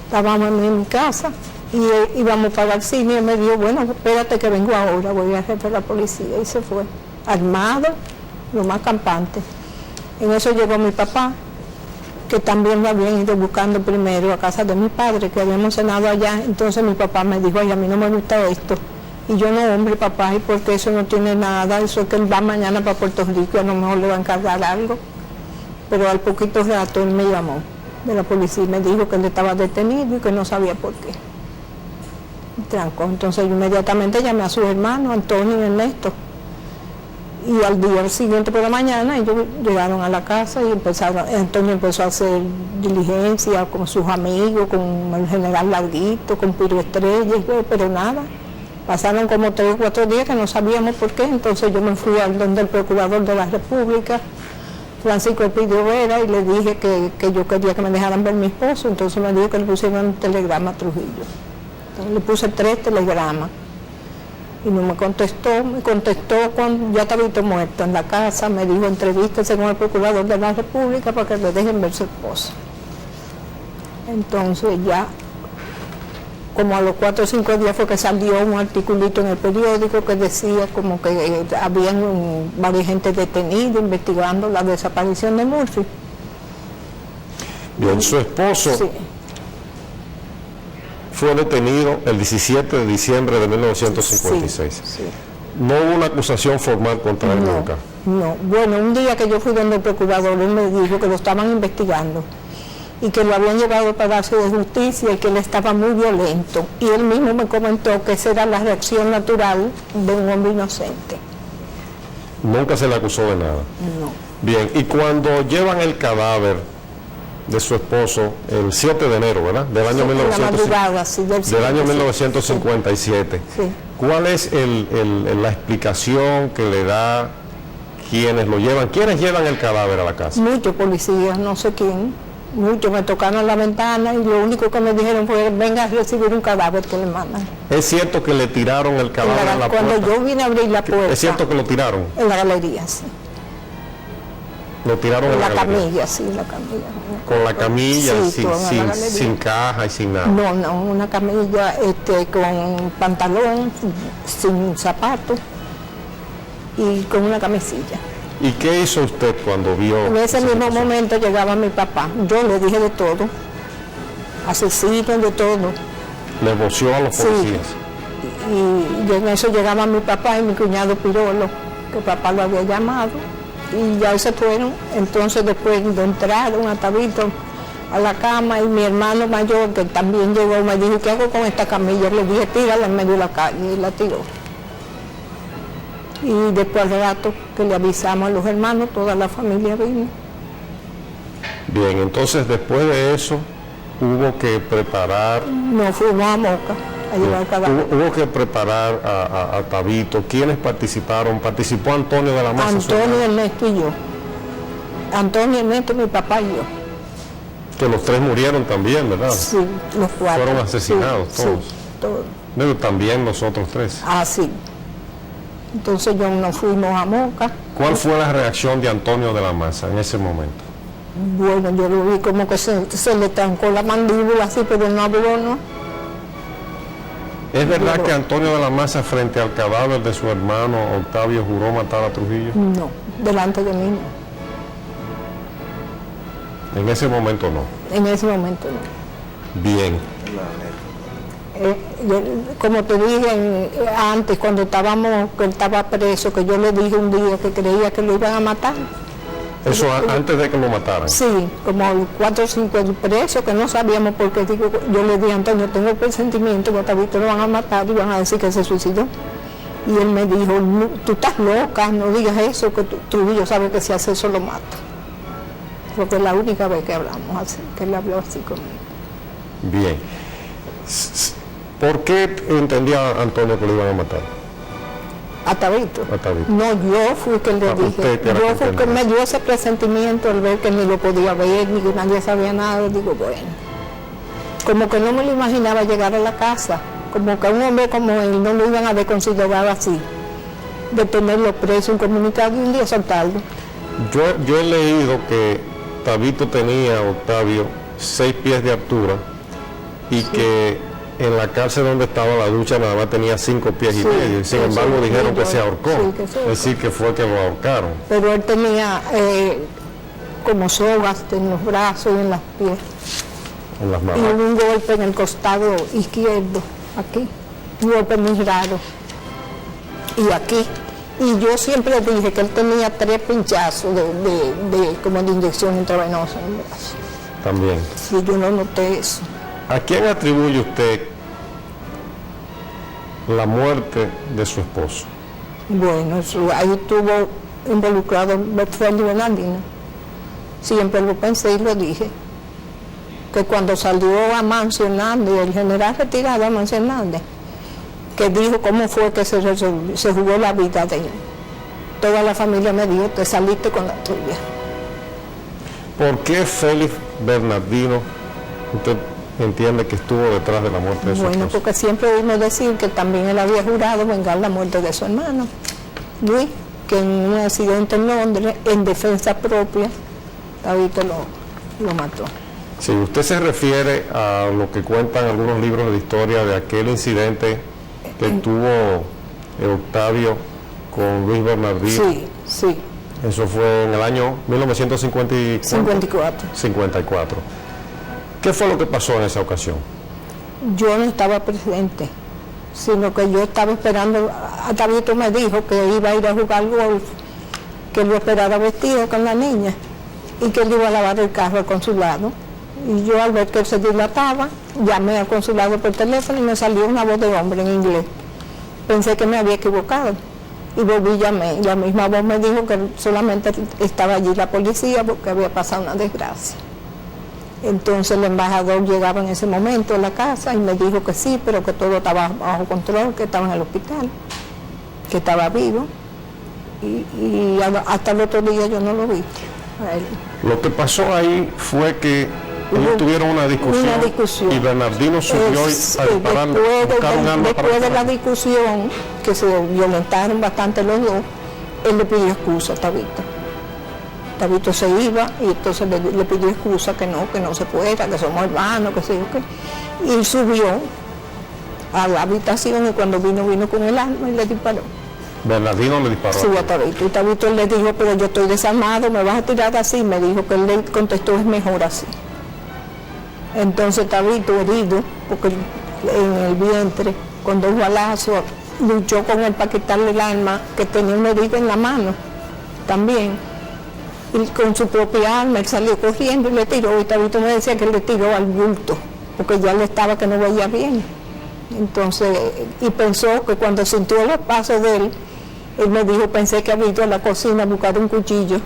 Speaker 5: Estábamos en mi casa y íbamos para el cine y él me dijo, bueno, espérate que vengo ahora, voy al jefe de la policía, y se fue, armado, lo más campante. En eso llegó mi papá, que también lo habían ido buscando primero a casa de mi padre, que habíamos cenado allá. Entonces mi papá me dijo, ay, a mí no me gusta esto. Y yo, no, hombre, papá, ¿y porque eso no tiene nada? Eso es que él va mañana para Puerto Rico, a lo mejor le va a encargar algo. Pero al poquito rato él me llamó de la policía y me dijo que él estaba detenido y que no sabía por qué. Trancó. Entonces yo inmediatamente llamé a sus hermanos, Antonio y Ernesto. Y al día siguiente por la mañana ellos llegaron a la casa y Antonio empezó a hacer diligencia con sus amigos, con el general Larguito, con Piro Estrella, pero nada. Pasaron como 3 o 4 días que no sabíamos por qué. Entonces yo me fui al donde el procurador de la República, Francisco Espidio Vera, y le dije que yo quería que me dejaran ver a mi esposo. Entonces me dijo que le pusieran un telegrama a Trujillo. Entonces le puse 3 telegramas. Y no me contestó cuando ya estaba muerto en la casa, me dijo, entrevístese con el procurador de la República para que le dejen ver su esposa. Entonces ya, como a los 4 o 5 días fue que salió un articulito en el periódico que decía como que habían varias gente detenida investigando la desaparición de Murphy.
Speaker 1: Bien, su esposo
Speaker 5: Sí.
Speaker 1: fue detenido el 17 de diciembre de 1956.
Speaker 5: Sí.
Speaker 1: No hubo una acusación formal contra él nunca.
Speaker 5: No, bueno, un día que yo fui donde el procurador, él me dijo que lo estaban investigando y que lo habían llevado al Palacio de Justicia y que él estaba muy violento. Y él mismo me comentó que esa era la reacción natural de un hombre inocente.
Speaker 1: Nunca se le acusó de nada.
Speaker 5: No.
Speaker 1: Bien, y cuando llevan el cadáver de su esposo el 7 de enero, ¿verdad? Del año,
Speaker 5: En la madrugada, sí,
Speaker 1: del año 1957.
Speaker 5: Sí.
Speaker 1: ¿Cuál es la explicación que le da quienes lo llevan? ¿Quiénes llevan el cadáver a la casa?
Speaker 5: Muchos policías, no sé quién, muchos me tocaron la ventana y lo único que me dijeron fue, venga a recibir un cadáver que le mandan.
Speaker 1: ¿Es cierto que le tiraron el cadáver a la
Speaker 5: Cuando
Speaker 1: puerta?
Speaker 5: yo vine a abrir la puerta,
Speaker 1: ¿Es cierto que lo tiraron?
Speaker 5: en la galería, sí.
Speaker 1: Lo tiraron
Speaker 5: En
Speaker 1: en
Speaker 5: la
Speaker 1: galería.
Speaker 5: camilla, sí, la camilla.
Speaker 1: Con la camilla,
Speaker 5: Sí, todo en la galería.
Speaker 1: sin caja y sin nada.
Speaker 5: No, una camilla con pantalón, sin zapatos y con una camisilla.
Speaker 1: ¿Y qué hizo usted cuando vio?
Speaker 5: En ese
Speaker 1: esa
Speaker 5: mismo
Speaker 1: situación?
Speaker 5: momento llegaba mi papá. Yo le dije de todo, asesino, de todo.
Speaker 1: Le voció a los
Speaker 5: Sí.
Speaker 1: policías.
Speaker 5: Y en eso llegaba mi papá y mi cuñado Pirolo, que papá lo había llamado. Y ya se fueron. Entonces después de entrar un atavito a la cama y mi hermano mayor, que también llegó, me dijo, ¿qué hago con esta camilla? Le dije, tírala en medio de la calle, y la tiró. Y después al rato que le avisamos a los hermanos, toda la familia vino.
Speaker 1: Bien, entonces después de eso hubo que preparar,
Speaker 5: Nos fuimos a Moca a llevar el cadáver.
Speaker 1: hubo que preparar a Tabito. ¿Quiénes participaron? Participó Antonio de la Maza. su
Speaker 5: Antonio,
Speaker 1: hermano.
Speaker 5: Ernesto y yo. Antonio, Ernesto, mi papá y yo.
Speaker 1: Que los tres murieron también, ¿verdad?
Speaker 5: Sí, los cuatro.
Speaker 1: Fueron asesinados
Speaker 5: Sí,
Speaker 1: todos.
Speaker 5: sí, todos.
Speaker 1: Pero también los otros tres.
Speaker 5: Ah, sí. Entonces nos fuimos a Moca.
Speaker 1: ¿Cuál fue la reacción de Antonio de la Maza en ese momento?
Speaker 5: Bueno, yo lo vi como que se le trancó la mandíbula así, pero no habló, ¿no?
Speaker 1: ¿Es verdad que Antonio de la Maza, frente al cadáver de su hermano Octavio, juró matar a Trujillo?
Speaker 5: No, delante de mí no.
Speaker 1: En ese momento no.
Speaker 5: En ese momento no.
Speaker 1: Bien.
Speaker 5: Como te dije antes, cuando que él estaba preso, que yo le dije un día que creía que lo iban a matar.
Speaker 1: Eso antes de que lo mataran.
Speaker 5: Sí, como 4 o 5 presos que no sabíamos por qué. Digo, yo le dije a Antonio, tengo el presentimiento que Octavito lo van a matar y van a decir que se suicidó. Y él me dijo, no, tú estás loca, no digas eso, que Trujillo sabe que si hace eso lo mata. Porque es la única vez que hablamos así, que él habló así conmigo.
Speaker 1: Bien. ¿Por qué entendía Antonio que lo iban a matar?
Speaker 5: A Tabito.
Speaker 1: A Tabito.
Speaker 5: No, yo fui que le dije.
Speaker 1: usted que era
Speaker 5: Yo
Speaker 1: que
Speaker 5: fui que
Speaker 1: entendía.
Speaker 5: me dio ese presentimiento al ver que ni lo podía ver, ni que nadie sabía nada. Digo, bueno. Como que no me lo imaginaba llegar a la casa. Como que a un hombre como él no lo iban a desconsiderar así. De tenerlo preso, incomunicado y un día soltarlo.
Speaker 1: Yo he leído que Tabito tenía, Octavio, 6 pies de altura y que en la cárcel donde estaba la ducha nada más tenía 5 pies y
Speaker 5: Sí,
Speaker 1: medio. Y sin
Speaker 5: eso
Speaker 1: embargo
Speaker 5: sí,
Speaker 1: dijeron que
Speaker 5: yo-
Speaker 1: se ahorcó.
Speaker 5: sí, que se ahorcó.
Speaker 1: Es decir, que fue que lo ahorcaron.
Speaker 5: Pero él tenía como sogas en los brazos y en las piernas.
Speaker 1: En las
Speaker 5: Y
Speaker 1: manos.
Speaker 5: un golpe en el costado izquierdo, aquí. Un golpe muy raro. Y aquí. Y yo siempre dije que él tenía 3 pinchazos como de inyección intravenosa en el brazo.
Speaker 1: También.
Speaker 5: Y yo no noté eso.
Speaker 1: ¿A quién atribuye usted la muerte de su esposo?
Speaker 5: Bueno, ahí estuvo involucrado Félix Bernardino. Siempre lo pensé y lo dije. Que cuando salió Amancio Hernández, el general retirado Amancio Hernández, que dijo cómo fue que se jugó la vida de él. Toda la familia me dijo, te saliste con la tuya.
Speaker 1: ¿Por qué Félix Bernardino usted entiende que estuvo detrás de la muerte de su
Speaker 5: Bueno,
Speaker 1: esposo?
Speaker 5: porque siempre oímos decir que también él había jurado vengar la muerte de su hermano, Luis, que en un accidente en Londres, en defensa propia, David lo mató.
Speaker 1: Si usted se refiere a lo que cuentan algunos libros de historia de aquel incidente que tuvo Octavio con Luis Bernardino,
Speaker 5: Sí, sí,
Speaker 1: eso fue en el año 1954.
Speaker 5: 54.
Speaker 1: ¿Qué fue lo que pasó en esa ocasión?
Speaker 5: Yo no estaba presente, sino que yo estaba esperando, a Tabito me dijo que iba a ir a jugar golf, que lo esperara vestido con la niña y que él iba a lavar el carro al consulado. Y yo al ver que él se dilataba, llamé al consulado por teléfono y me salió una voz de hombre en inglés. Pensé que me había equivocado y volví y llamé. La misma voz me dijo que solamente estaba allí la policía porque había pasado una desgracia. Entonces el embajador llegaba en ese momento a la casa y me dijo que sí, pero que todo estaba bajo control, que estaba en el hospital, que estaba vivo. Y hasta el otro día yo no lo vi a él.
Speaker 1: Lo que pasó ahí fue que ellos tuvieron una discusión y Bernardino subió a disparar, buscar un arma para
Speaker 5: después de la
Speaker 1: disparar.
Speaker 5: discusión, que se violentaron bastante los dos, él le pidió excusa a Tabito. Tabito se iba y entonces le pidió excusa que no se fuera, que somos hermanos, que sé yo qué. Y subió a la habitación y cuando vino con el arma y le disparó.
Speaker 1: Bernardino le disparó.
Speaker 5: Sí, a Tabito. Y Tabito le dijo, pero yo estoy desarmado, me vas a tirar así. Me dijo que él le contestó, es mejor así. Entonces Tabito, herido, porque en el vientre, con 2 balazos, luchó con él para quitarle el arma, que tenía una herida en la mano también. Y con su propia arma, él salió corriendo y le tiró. Y Tabito me decía que él le tiró al bulto, porque ya le estaba que no veía bien. Entonces, y pensó que cuando sintió los pasos de él me dijo, pensé que había ido a la cocina a buscar un cuchillo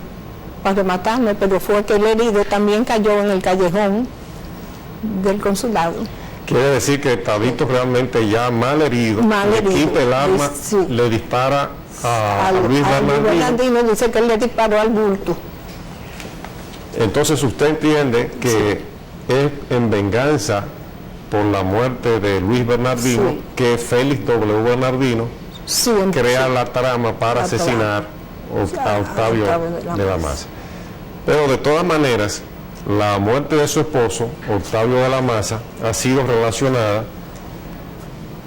Speaker 5: para matarme, pero fue que el herido también cayó en el callejón del consulado.
Speaker 1: Quiere decir que Tabito realmente ya mal herido, le quita el arma,
Speaker 5: sí,
Speaker 1: le dispara a Luis
Speaker 5: a Luis
Speaker 1: Bernardino.
Speaker 5: Bernardino, dice que él le disparó al bulto.
Speaker 1: Entonces usted entiende que es en venganza por la muerte de Luis Bernardino,
Speaker 5: Sí.
Speaker 1: que Félix W. Bernardino
Speaker 5: Siempre.
Speaker 1: crea la trama para
Speaker 5: La
Speaker 1: asesinar a Octavio de la Maza. Pero de todas maneras, la muerte de su esposo, Octavio de la Maza, ha sido relacionada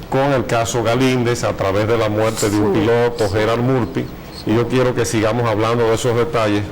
Speaker 1: con el caso Galíndez a través de la muerte de un piloto, Gerard Murphy, y yo quiero que sigamos hablando de esos detalles.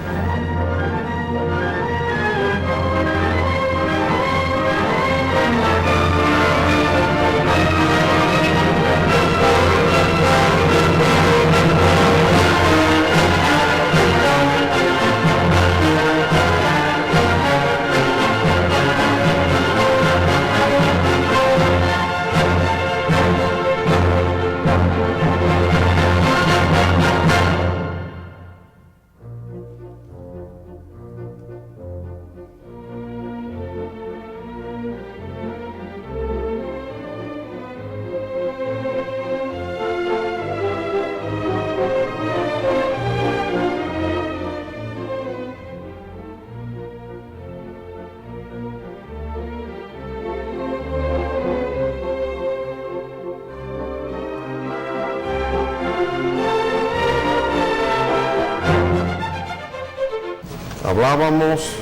Speaker 1: Hablábamos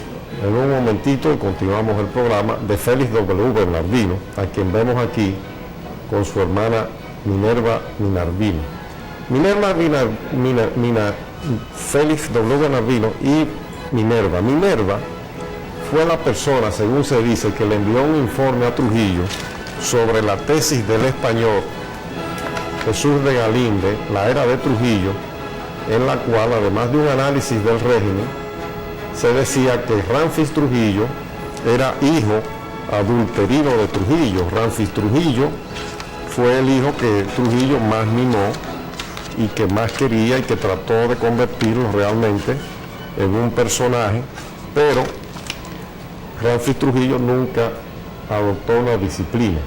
Speaker 1: en un momentito y continuamos el programa de Félix W. Bernardino, a quien vemos aquí con su hermana Minerva Minardino. Félix W. Bernardino y Minerva. Minerva fue la persona, según se dice, que le envió un informe a Trujillo sobre la tesis del español Jesús de Galíndez, La era de Trujillo, en la cual, además de un análisis del régimen, se decía que Ramfis Trujillo era hijo adulterino de Trujillo. Ramfis Trujillo fue el hijo que Trujillo más mimó y que más quería y que trató de convertirlo realmente en un personaje, pero Ramfis Trujillo nunca adoptó una disciplina.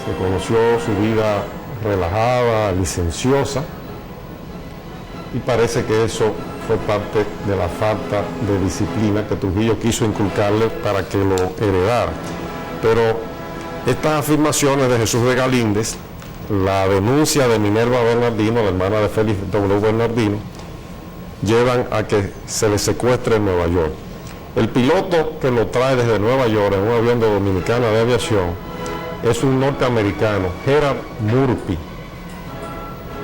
Speaker 1: Se conoció su vida relajada, licenciosa, y parece que eso fue parte de la falta de disciplina que Trujillo quiso inculcarle para que lo heredara. Pero estas afirmaciones de Jesús de Galíndez, la denuncia de Minerva Bernardino, la hermana de Félix W. Bernardino, llevan a que se le secuestre en Nueva York. El piloto que lo trae desde Nueva York en un avión de Dominicana de Aviación es un norteamericano, Gerard Murphy,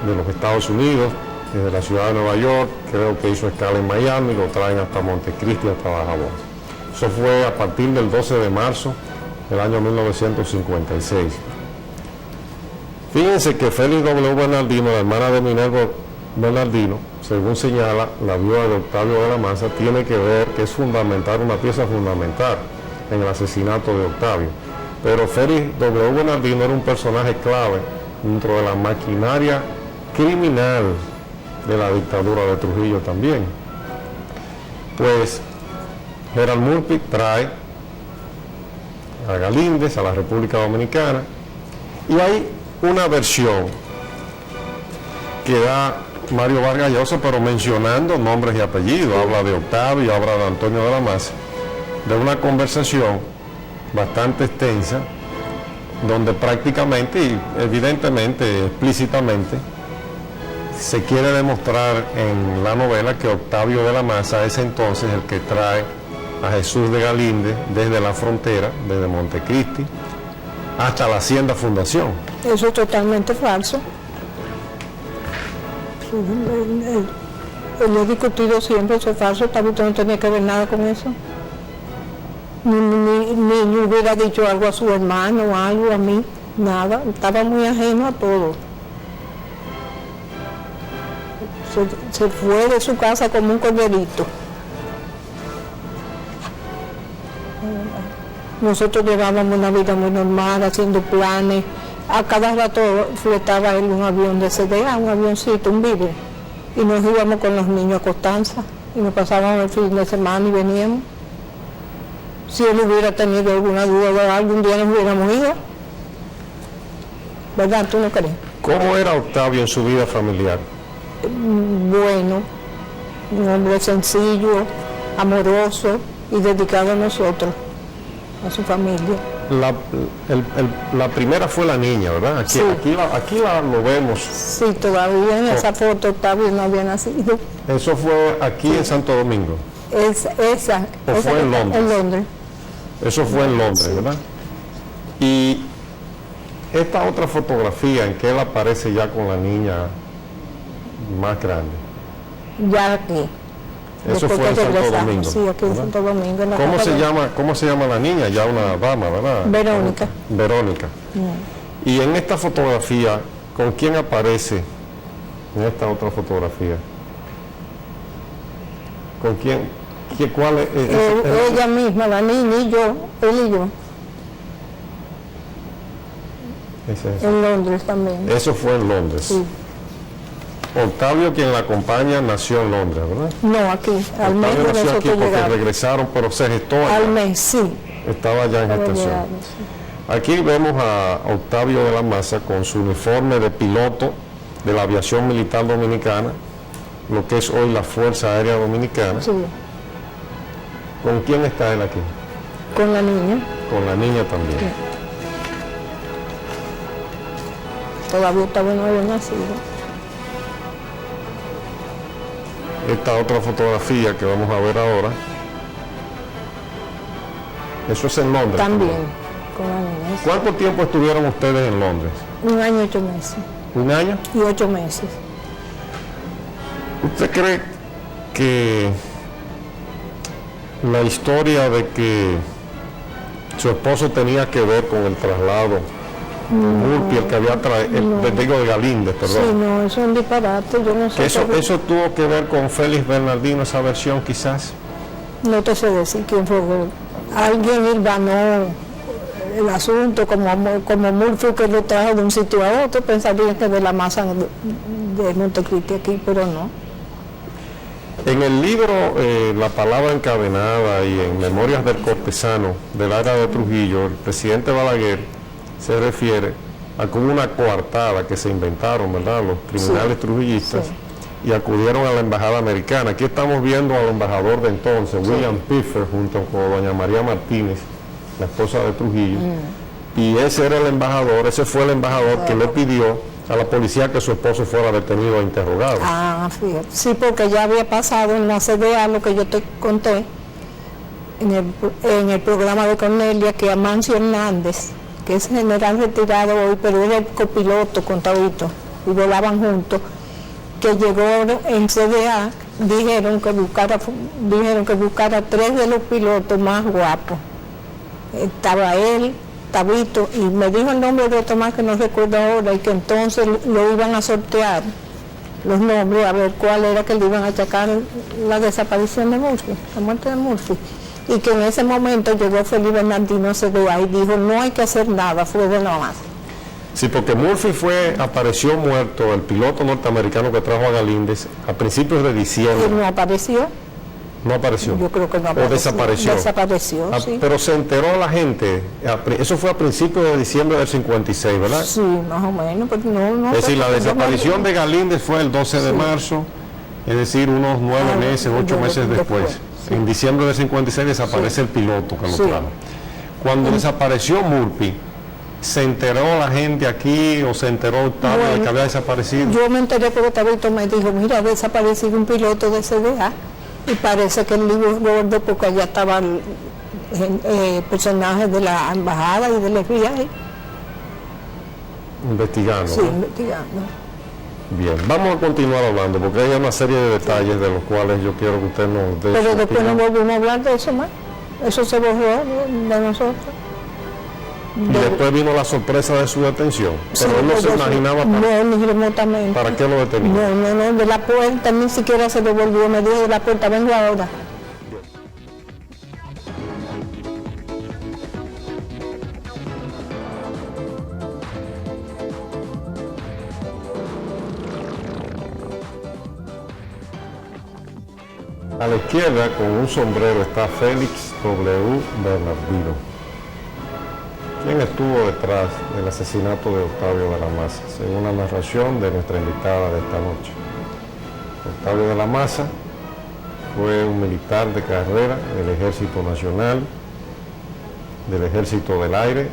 Speaker 1: de los Estados Unidos, desde la ciudad de Nueva York, creo que hizo escala en Miami, y lo traen hasta Montecristi, hasta Bajabón. Eso fue a partir del 12 de marzo del año 1956. Fíjense que Félix W. Bernardino, la hermana de Minerva Bernardino, según señala la viuda de Octavio de la Maza, tiene que ver que es fundamental, una pieza fundamental en el asesinato de Octavio. Pero Félix W. Bernardino era un personaje clave dentro de la maquinaria criminal de la dictadura de Trujillo también. Pues Gerard Murphy trae a Galíndez a la República Dominicana, y hay una versión que da Mario Vargas Llosa, pero mencionando nombres y apellidos. Habla de Octavio, habla de Antonio de la Maza, de una conversación bastante extensa, donde prácticamente y evidentemente, explícitamente, se quiere demostrar en la novela que Octavio de la Maza es entonces el que trae a Jesús de Galíndez desde la frontera, desde Montecristi, hasta la Hacienda Fundación.
Speaker 5: Eso es totalmente falso. Él ha discutido siempre, eso es falso. Octavio no tenía que ver nada con eso. Ni hubiera dicho algo a su hermano o algo a mí, nada. Estaba muy ajeno a todo. Se fue de su casa como un corderito. Nosotros llevábamos una vida muy normal, haciendo planes. A cada rato flotaba él un avión de CDA, un avioncito, un Vive. Y nos íbamos con los niños a Constanza y nos pasábamos el fin de semana y veníamos. Si él hubiera tenido alguna duda, algún día nos hubiéramos ido. ¿Verdad? ¿Tú no crees?
Speaker 1: ¿Cómo era Octavio en su vida familiar?
Speaker 5: Bueno, un hombre sencillo, amoroso, y dedicado a nosotros, a su familia.
Speaker 1: La primera fue la niña, ¿verdad? Aquí,
Speaker 5: Sí.
Speaker 1: aquí lo vemos.
Speaker 5: Sí, todavía en esa foto Octavio no había nacido.
Speaker 1: Eso fue aquí en Santo Domingo.
Speaker 5: Esa
Speaker 1: ¿O
Speaker 5: esa
Speaker 1: fue
Speaker 5: que
Speaker 1: en
Speaker 5: está
Speaker 1: Londres?
Speaker 5: en Londres.
Speaker 1: Eso fue en Londres, ¿verdad? Y esta otra fotografía en que él aparece ya con la niña más grande.
Speaker 5: Ya aquí.
Speaker 1: Eso
Speaker 5: Después
Speaker 1: fue en
Speaker 5: que
Speaker 1: Santo
Speaker 5: regresamos,
Speaker 1: Domingo.
Speaker 5: Sí, aquí en
Speaker 1: ¿verdad?
Speaker 5: Santo Domingo. En la
Speaker 1: ¿Cómo
Speaker 5: casa
Speaker 1: se
Speaker 5: de-
Speaker 1: llama la niña? Ya una dama, ¿verdad?
Speaker 5: Verónica.
Speaker 1: Verónica. Y en esta fotografía, ¿con quién aparece en esta otra fotografía? ¿Con quién? ¿Cuál es?
Speaker 5: Ella misma, la niña y yo, él y yo,
Speaker 1: Ese.
Speaker 5: en Londres también.
Speaker 1: Eso fue en Londres.
Speaker 5: Sí.
Speaker 1: Octavio, quien la acompaña, nació en Londres, ¿verdad?
Speaker 5: No, aquí, al mes
Speaker 1: Octavio
Speaker 5: de
Speaker 1: nació aquí
Speaker 5: nosotros
Speaker 1: porque
Speaker 5: llegar.
Speaker 1: regresaron, pero se gestó allá.
Speaker 5: Al mes, sí.
Speaker 1: Estaba ya en
Speaker 5: Para
Speaker 1: gestación.
Speaker 5: llegar, sí.
Speaker 1: Aquí vemos a Octavio de la Maza con su uniforme de piloto de la aviación militar dominicana, lo que es hoy la Fuerza Aérea Dominicana.
Speaker 5: Sí,
Speaker 1: ¿Con quién está él aquí?
Speaker 5: con la niña.
Speaker 1: Con la niña también.
Speaker 5: Sí. Todavía Octavio no había nacido.
Speaker 1: Esta otra fotografía que vamos a ver ahora, eso es en Londres.
Speaker 5: También, con la niña. Sí.
Speaker 1: ¿Cuánto tiempo estuvieron ustedes en Londres?
Speaker 5: 1 año y 8 meses.
Speaker 1: ¿Un año?
Speaker 5: Y 8 meses.
Speaker 1: ¿Usted cree que la historia de que su esposo tenía que ver con el traslado de Murphy, el que había traído, digo de Galíndez,
Speaker 5: Sí,
Speaker 1: perdón,
Speaker 5: no, eso es un disparate. Yo no sé.
Speaker 1: que eso,
Speaker 5: pero-
Speaker 1: eso tuvo que ver con Félix Bernardino, esa versión quizás?
Speaker 5: No te sé decir quién fue. Alguien hilvanó el asunto, como Murphy que lo trajo de un sitio a otro, pensaría que de la masa de Montecristi aquí, pero no.
Speaker 1: En el libro La Palabra Encadenada y en Memorias del Cortesano del área de Trujillo, el presidente Balaguer se refiere a como una coartada que se inventaron, ¿verdad?, los criminales trujillistas, y acudieron a la embajada americana. Aquí estamos viendo al embajador de entonces, William Piffer, junto con doña María Martínez, la esposa de Trujillo, y ese era el embajador, ese fue el embajador que le pidió a la policía que su esposo fuera detenido e interrogado.
Speaker 5: Ah, fíjate. Sí, porque ya había pasado en la CDA lo que yo te conté en el programa de Cornelia, que Amancio Hernández, que es general retirado hoy, pero era el copiloto con Taurito, y volaban juntos, que llegó en CDA, dijeron que buscara 3 de los pilotos más guapos. Estaba él, Tabito, y me dijo el nombre de otro más que no recuerdo ahora, y que entonces lo iban a sortear los nombres, a ver cuál era que le iban a achacar la desaparición de Murphy, la muerte de Murphy. Y que en ese momento llegó Felipe Bernardino a CDA y dijo, no hay que hacer nada, fue de nada más.
Speaker 1: Sí, porque Murphy apareció muerto, el piloto norteamericano que trajo a Galíndez, a principios de diciembre.
Speaker 5: Él no apareció,
Speaker 1: No apareció.
Speaker 5: yo creo que no
Speaker 1: O
Speaker 5: apareció.
Speaker 1: desapareció.
Speaker 5: Desapareció, sí.
Speaker 1: Pero se enteró la gente, eso fue a principios de diciembre del 56, ¿verdad?
Speaker 5: Sí, más o menos, pero no.
Speaker 1: Es decir, la
Speaker 5: yo
Speaker 1: desaparición de Galíndez fue el 12 de marzo, es decir, unos 9
Speaker 5: Ah,
Speaker 1: meses, 8 meses después.
Speaker 5: sí.
Speaker 1: En diciembre del 56 desaparece el piloto que lo
Speaker 5: Sí.
Speaker 1: trajo. Cuando desapareció Murphy, ¿se enteró la gente aquí o se enteró Octavio de
Speaker 5: Bueno,
Speaker 1: que había desaparecido?
Speaker 5: Yo me enteré porque Tabito me dijo, mira, ha desaparecido un piloto de CDA, y parece que el libro gordo, porque allá estaban personajes de la embajada y del FBI,
Speaker 1: Investigando.
Speaker 5: sí,
Speaker 1: ¿no?
Speaker 5: investigando.
Speaker 1: Bien, vamos a continuar hablando porque hay una serie de detalles de los cuales yo quiero que usted nos dé.
Speaker 5: Pero
Speaker 1: su
Speaker 5: después no
Speaker 1: opinión.
Speaker 5: volvimos a hablar de eso más. Eso se borró de nosotros.
Speaker 1: Y después vino la sorpresa de su detención.
Speaker 5: Sí,
Speaker 1: Pero él no se
Speaker 5: yo-
Speaker 1: imaginaba
Speaker 5: No, ni remotamente.
Speaker 1: para qué lo detenía.
Speaker 5: No, de la puerta ni siquiera se devolvió. Me dijo de la puerta, vengo ahora.
Speaker 1: A la izquierda, con un sombrero, está Félix W. Bernardino. ¿Quién estuvo detrás del asesinato de Octavio de la Maza? Según la narración de nuestra invitada de esta noche. Octavio de la Maza fue un militar de carrera del Ejército Nacional, del Ejército del Aire.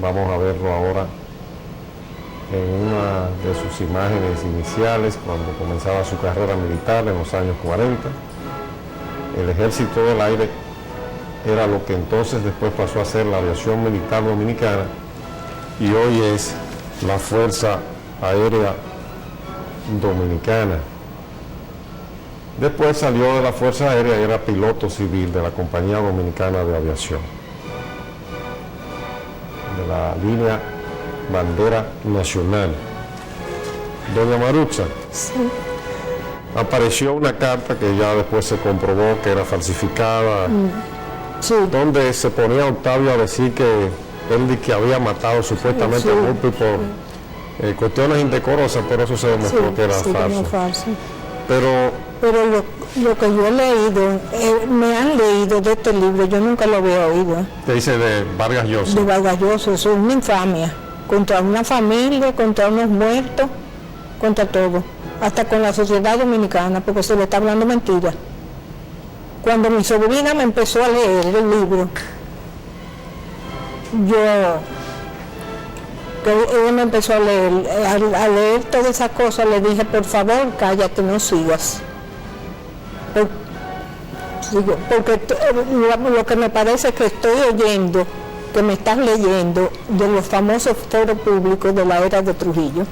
Speaker 1: Vamos a verlo ahora en una de sus imágenes iniciales cuando comenzaba su carrera militar en los años 40. El Ejército del Aire era lo que entonces después pasó a ser la aviación militar dominicana y hoy es la Fuerza Aérea Dominicana. Después salió de la Fuerza Aérea y era piloto civil de la Compañía Dominicana de Aviación, de la línea Bandera Nacional. Doña Marucha,
Speaker 5: Sí.
Speaker 1: apareció una carta que ya después se comprobó que era falsificada,
Speaker 5: Sí.
Speaker 1: donde se ponía Octavio a decir que él de que había matado supuestamente
Speaker 5: Sí,
Speaker 1: a Murphy por cuestiones indecorosas, pero eso se demostró que era
Speaker 5: sí, que no
Speaker 1: falso.
Speaker 5: es falso.
Speaker 1: Pero
Speaker 5: Lo que yo he leído, me han leído de este libro, yo nunca lo había oído,
Speaker 1: te dice de Vargas Llosa.
Speaker 5: de Vargas Llosa, eso es una infamia, contra una familia, contra unos muertos, contra todo, hasta con la sociedad dominicana, porque se le está hablando mentira. Cuando mi sobrina me empezó a leer el libro, ella me empezó a leer, a leer todas esas cosas, le dije, por favor, cállate, no sigas. Porque lo que me parece es que estoy oyendo, que me estás leyendo de los famosos foros públicos de la era de Trujillo.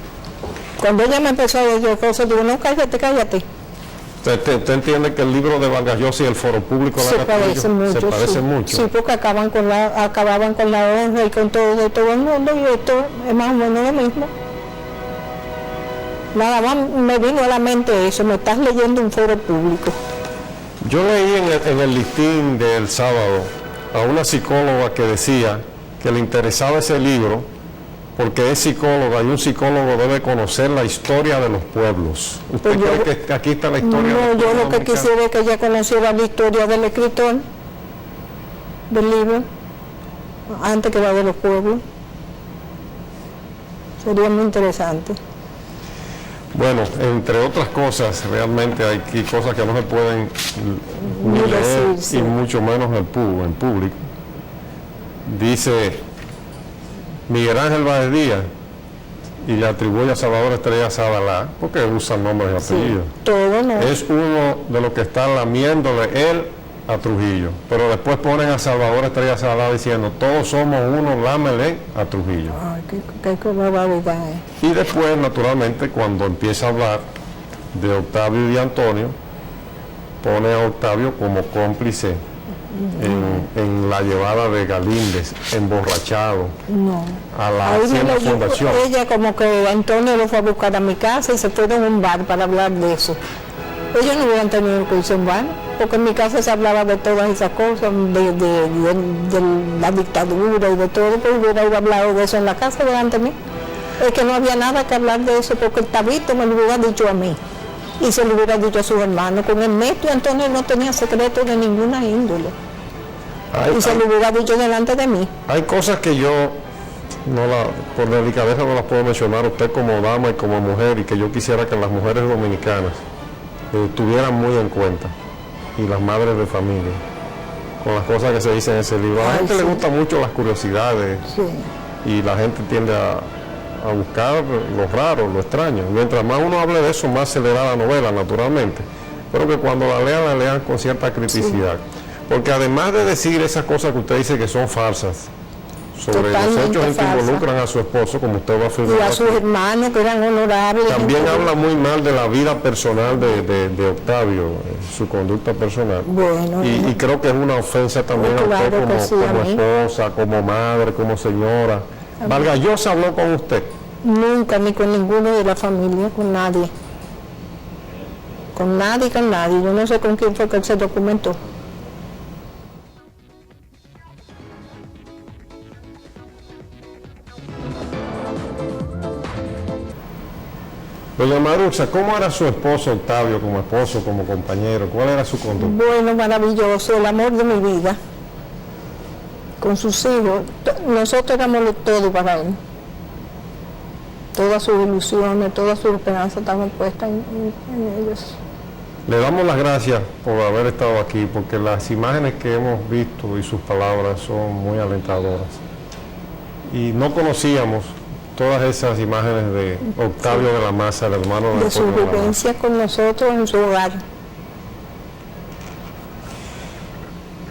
Speaker 5: Cuando ella me empezó a decir cosas, digo, no, cállate, cállate.
Speaker 1: ¿Usted entiende que el libro de Vargas Llosa y el foro público
Speaker 5: Se parecen mucho.
Speaker 1: se parecen
Speaker 5: Sí.
Speaker 1: mucho?
Speaker 5: Sí, porque acababan con la honra y con todo de todo el mundo, y esto es más o menos lo mismo. Nada más me vino a la mente eso, me estás leyendo un foro público.
Speaker 1: Yo leí en el listín del sábado a una psicóloga que decía que le interesaba ese libro porque es psicóloga y un psicólogo debe conocer la historia de los pueblos. ¿Usted
Speaker 5: Pues
Speaker 1: cree que aquí está la historia
Speaker 5: No,
Speaker 1: de los
Speaker 5: yo
Speaker 1: pueblos
Speaker 5: lo que
Speaker 1: dominicanos?
Speaker 5: quisiera es que ella conociera la historia del escritor del libro, antes que la de los pueblos. Sería muy interesante.
Speaker 1: Bueno, entre otras cosas, realmente hay aquí cosas que no se pueden ni
Speaker 5: Ni
Speaker 1: leer
Speaker 5: decir, sí.
Speaker 1: y mucho menos en público. Dice Miguel Ángel Báez Díaz y le atribuye a Salvador Estrella Sadalá, porque usa nombres y apellidos.
Speaker 5: Todo no.
Speaker 1: Es uno de los que están lamiéndole él a Trujillo, pero después ponen a Salvador Estrella Sadalá diciendo todos somos uno, lámele a Trujillo.
Speaker 5: Ay, qué barbaridad es.
Speaker 1: Y después, naturalmente, cuando empieza a hablar de Octavio y de Antonio, pone a Octavio como cómplice en la llevada de Galíndez, emborrachado,
Speaker 5: No.
Speaker 1: a la
Speaker 5: Ahí
Speaker 1: Hacienda
Speaker 5: me lo-
Speaker 1: Fundación.
Speaker 5: Ella como que Antonio lo fue a buscar a mi casa y se fueron a un bar para hablar de eso. Ellos no hubieran tenido que irse a un bar, porque en mi casa se hablaba de todas esas cosas, de la dictadura y de todo, pues hubiera ido a hablar de eso en la casa delante de mí. Es que no había nada que hablar de eso, porque el Tabito me lo hubiera dicho a mí, y se lo hubiera dicho a sus hermanos. Con Ernesto y Antonio no tenía secretos de ninguna índole, y se lo hubiera dicho delante de mí.
Speaker 1: Hay cosas que yo, por delicadeza no las puedo mencionar a usted como dama y como mujer, y que yo quisiera que las mujeres dominicanas tuvieran muy en cuenta, y las madres de familia, con las cosas que se dicen en ese libro. A la
Speaker 5: Ay,
Speaker 1: gente
Speaker 5: sí.
Speaker 1: le gustan mucho las curiosidades,
Speaker 5: Sí.
Speaker 1: y la gente tiende a buscar lo raro, lo extraño. Mientras más uno hable de eso, más se le da la novela, naturalmente. Pero que cuando la lean con cierta criticidad. Porque además de decir esas cosas que usted dice que son falsas, sobre los
Speaker 5: Totalmente
Speaker 1: hechos en que
Speaker 5: falsas.
Speaker 1: involucran a su esposo, como usted va a
Speaker 5: Y
Speaker 1: afirmar,
Speaker 5: a sus hermanos que eran honorables.
Speaker 1: también
Speaker 5: gente-
Speaker 1: habla muy mal de la vida personal de Octavio, su conducta personal.
Speaker 5: Bueno,
Speaker 1: Y creo que es una ofensa también a
Speaker 5: Claro
Speaker 1: usted
Speaker 5: que
Speaker 1: como,
Speaker 5: sí, a
Speaker 1: como
Speaker 5: mí.
Speaker 1: esposa, como madre, como señora. Vargas Llosa habló con usted.
Speaker 5: nunca, ni con ninguno de la familia, con nadie. Con nadie, con nadie. Yo no sé con quién fue que él se documentó.
Speaker 1: Doña Marucha, ¿cómo era su esposo Octavio como esposo, como compañero? ¿Cuál era su conducta?
Speaker 5: Bueno, maravilloso, el amor de mi vida. Con sus hijos, nosotros éramos todo para él. Todas sus ilusiones, todas sus esperanzas estaban puestas en ellos.
Speaker 1: Le damos las gracias por haber estado aquí, porque las imágenes que hemos visto y sus palabras son muy alentadoras. Y no conocíamos todas esas imágenes de Octavio de la Maza, el hermano
Speaker 5: De
Speaker 1: del
Speaker 5: su
Speaker 1: pueblo de la Maza.
Speaker 5: vivencia con nosotros en su hogar.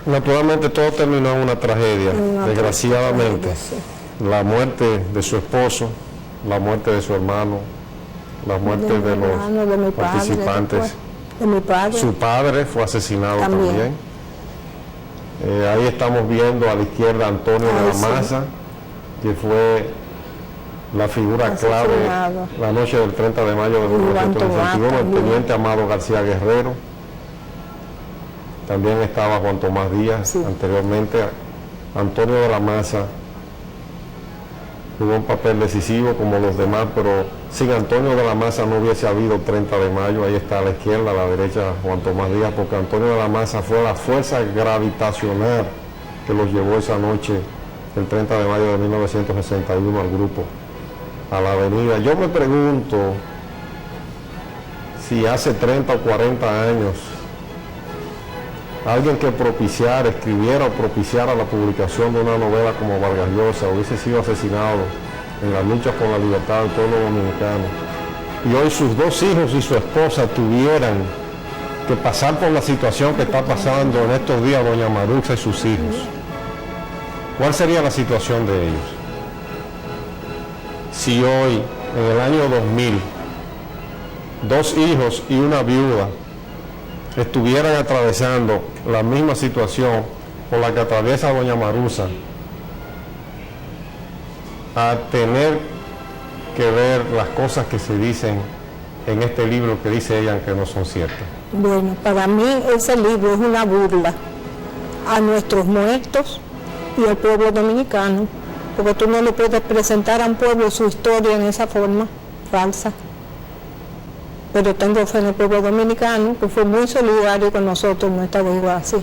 Speaker 1: Naturalmente todo terminó en una tragedia,
Speaker 5: Una
Speaker 1: desgraciadamente.
Speaker 5: tragedia, sí.
Speaker 1: La muerte de su esposo, la muerte de su hermano, la muerte
Speaker 5: De mi
Speaker 1: de los
Speaker 5: hermano, de mi padre,
Speaker 1: participantes.
Speaker 5: después, de mi padre.
Speaker 1: Su padre fue asesinado
Speaker 5: También.
Speaker 1: también. Ahí estamos viendo a la izquierda a Antonio de
Speaker 5: Ay,
Speaker 1: la
Speaker 5: sí.
Speaker 1: Maza, que fue la figura clave
Speaker 5: Asesinado.
Speaker 1: la noche del 30 de mayo de
Speaker 5: Y Juan
Speaker 1: 1961,
Speaker 5: Tomás
Speaker 1: el teniente Amado García Guerrero. También estaba Juan Tomás Díaz,
Speaker 5: Sí.
Speaker 1: anteriormente Antonio de la Maza jugó un papel decisivo como los demás, pero sin Antonio de la Maza no hubiese habido 30 de mayo. Ahí está a la izquierda, a la derecha Juan Tomás Díaz, porque Antonio de la Maza fue la fuerza gravitacional que los llevó esa noche, el 30 de mayo de 1961, al grupo, a la avenida. Yo me pregunto si hace 30 o 40 años alguien que escribiera o propiciara la publicación de una novela como Vargas Llosa hubiese sido asesinado en la lucha por la libertad del pueblo dominicano, y hoy sus dos hijos y su esposa tuvieran que pasar por la situación que está pasando en estos días doña Maruxa y sus hijos, ¿cuál sería la situación de ellos? Si hoy, en el año 2000, dos hijos y una viuda estuvieran atravesando la misma situación por la que atraviesa doña Marusa, a tener que ver las cosas que se dicen en este libro que dice ella que no son ciertas.
Speaker 5: Bueno, para mí ese libro es una burla a nuestros muertos y al pueblo dominicano, porque tú no le puedes presentar a un pueblo su historia en esa forma falsa. Pero tengo fe en el pueblo dominicano, que fue muy solidario con nosotros en nuestra desgracia.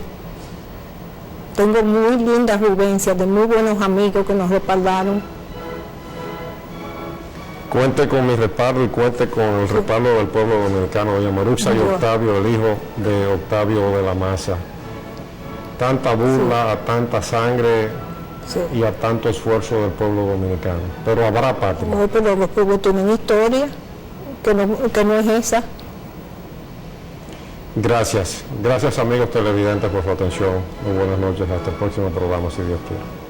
Speaker 5: Tengo muy lindas vivencias de muy buenos amigos que nos respaldaron.
Speaker 1: Cuente con mi respaldo y cuente con el respaldo del pueblo dominicano, doña Maruxa y
Speaker 5: Yo.
Speaker 1: Octavio, el hijo de Octavio de la Maza. Tanta burla, a tanta sangre
Speaker 5: Sí.
Speaker 1: y a tanto esfuerzo del pueblo dominicano. Pero habrá patria.
Speaker 5: No, pero los pueblos tienen historia que no es esa.
Speaker 1: Gracias. Gracias amigos televidentes por su atención. Muy buenas noches. Hasta el próximo programa, si Dios quiere.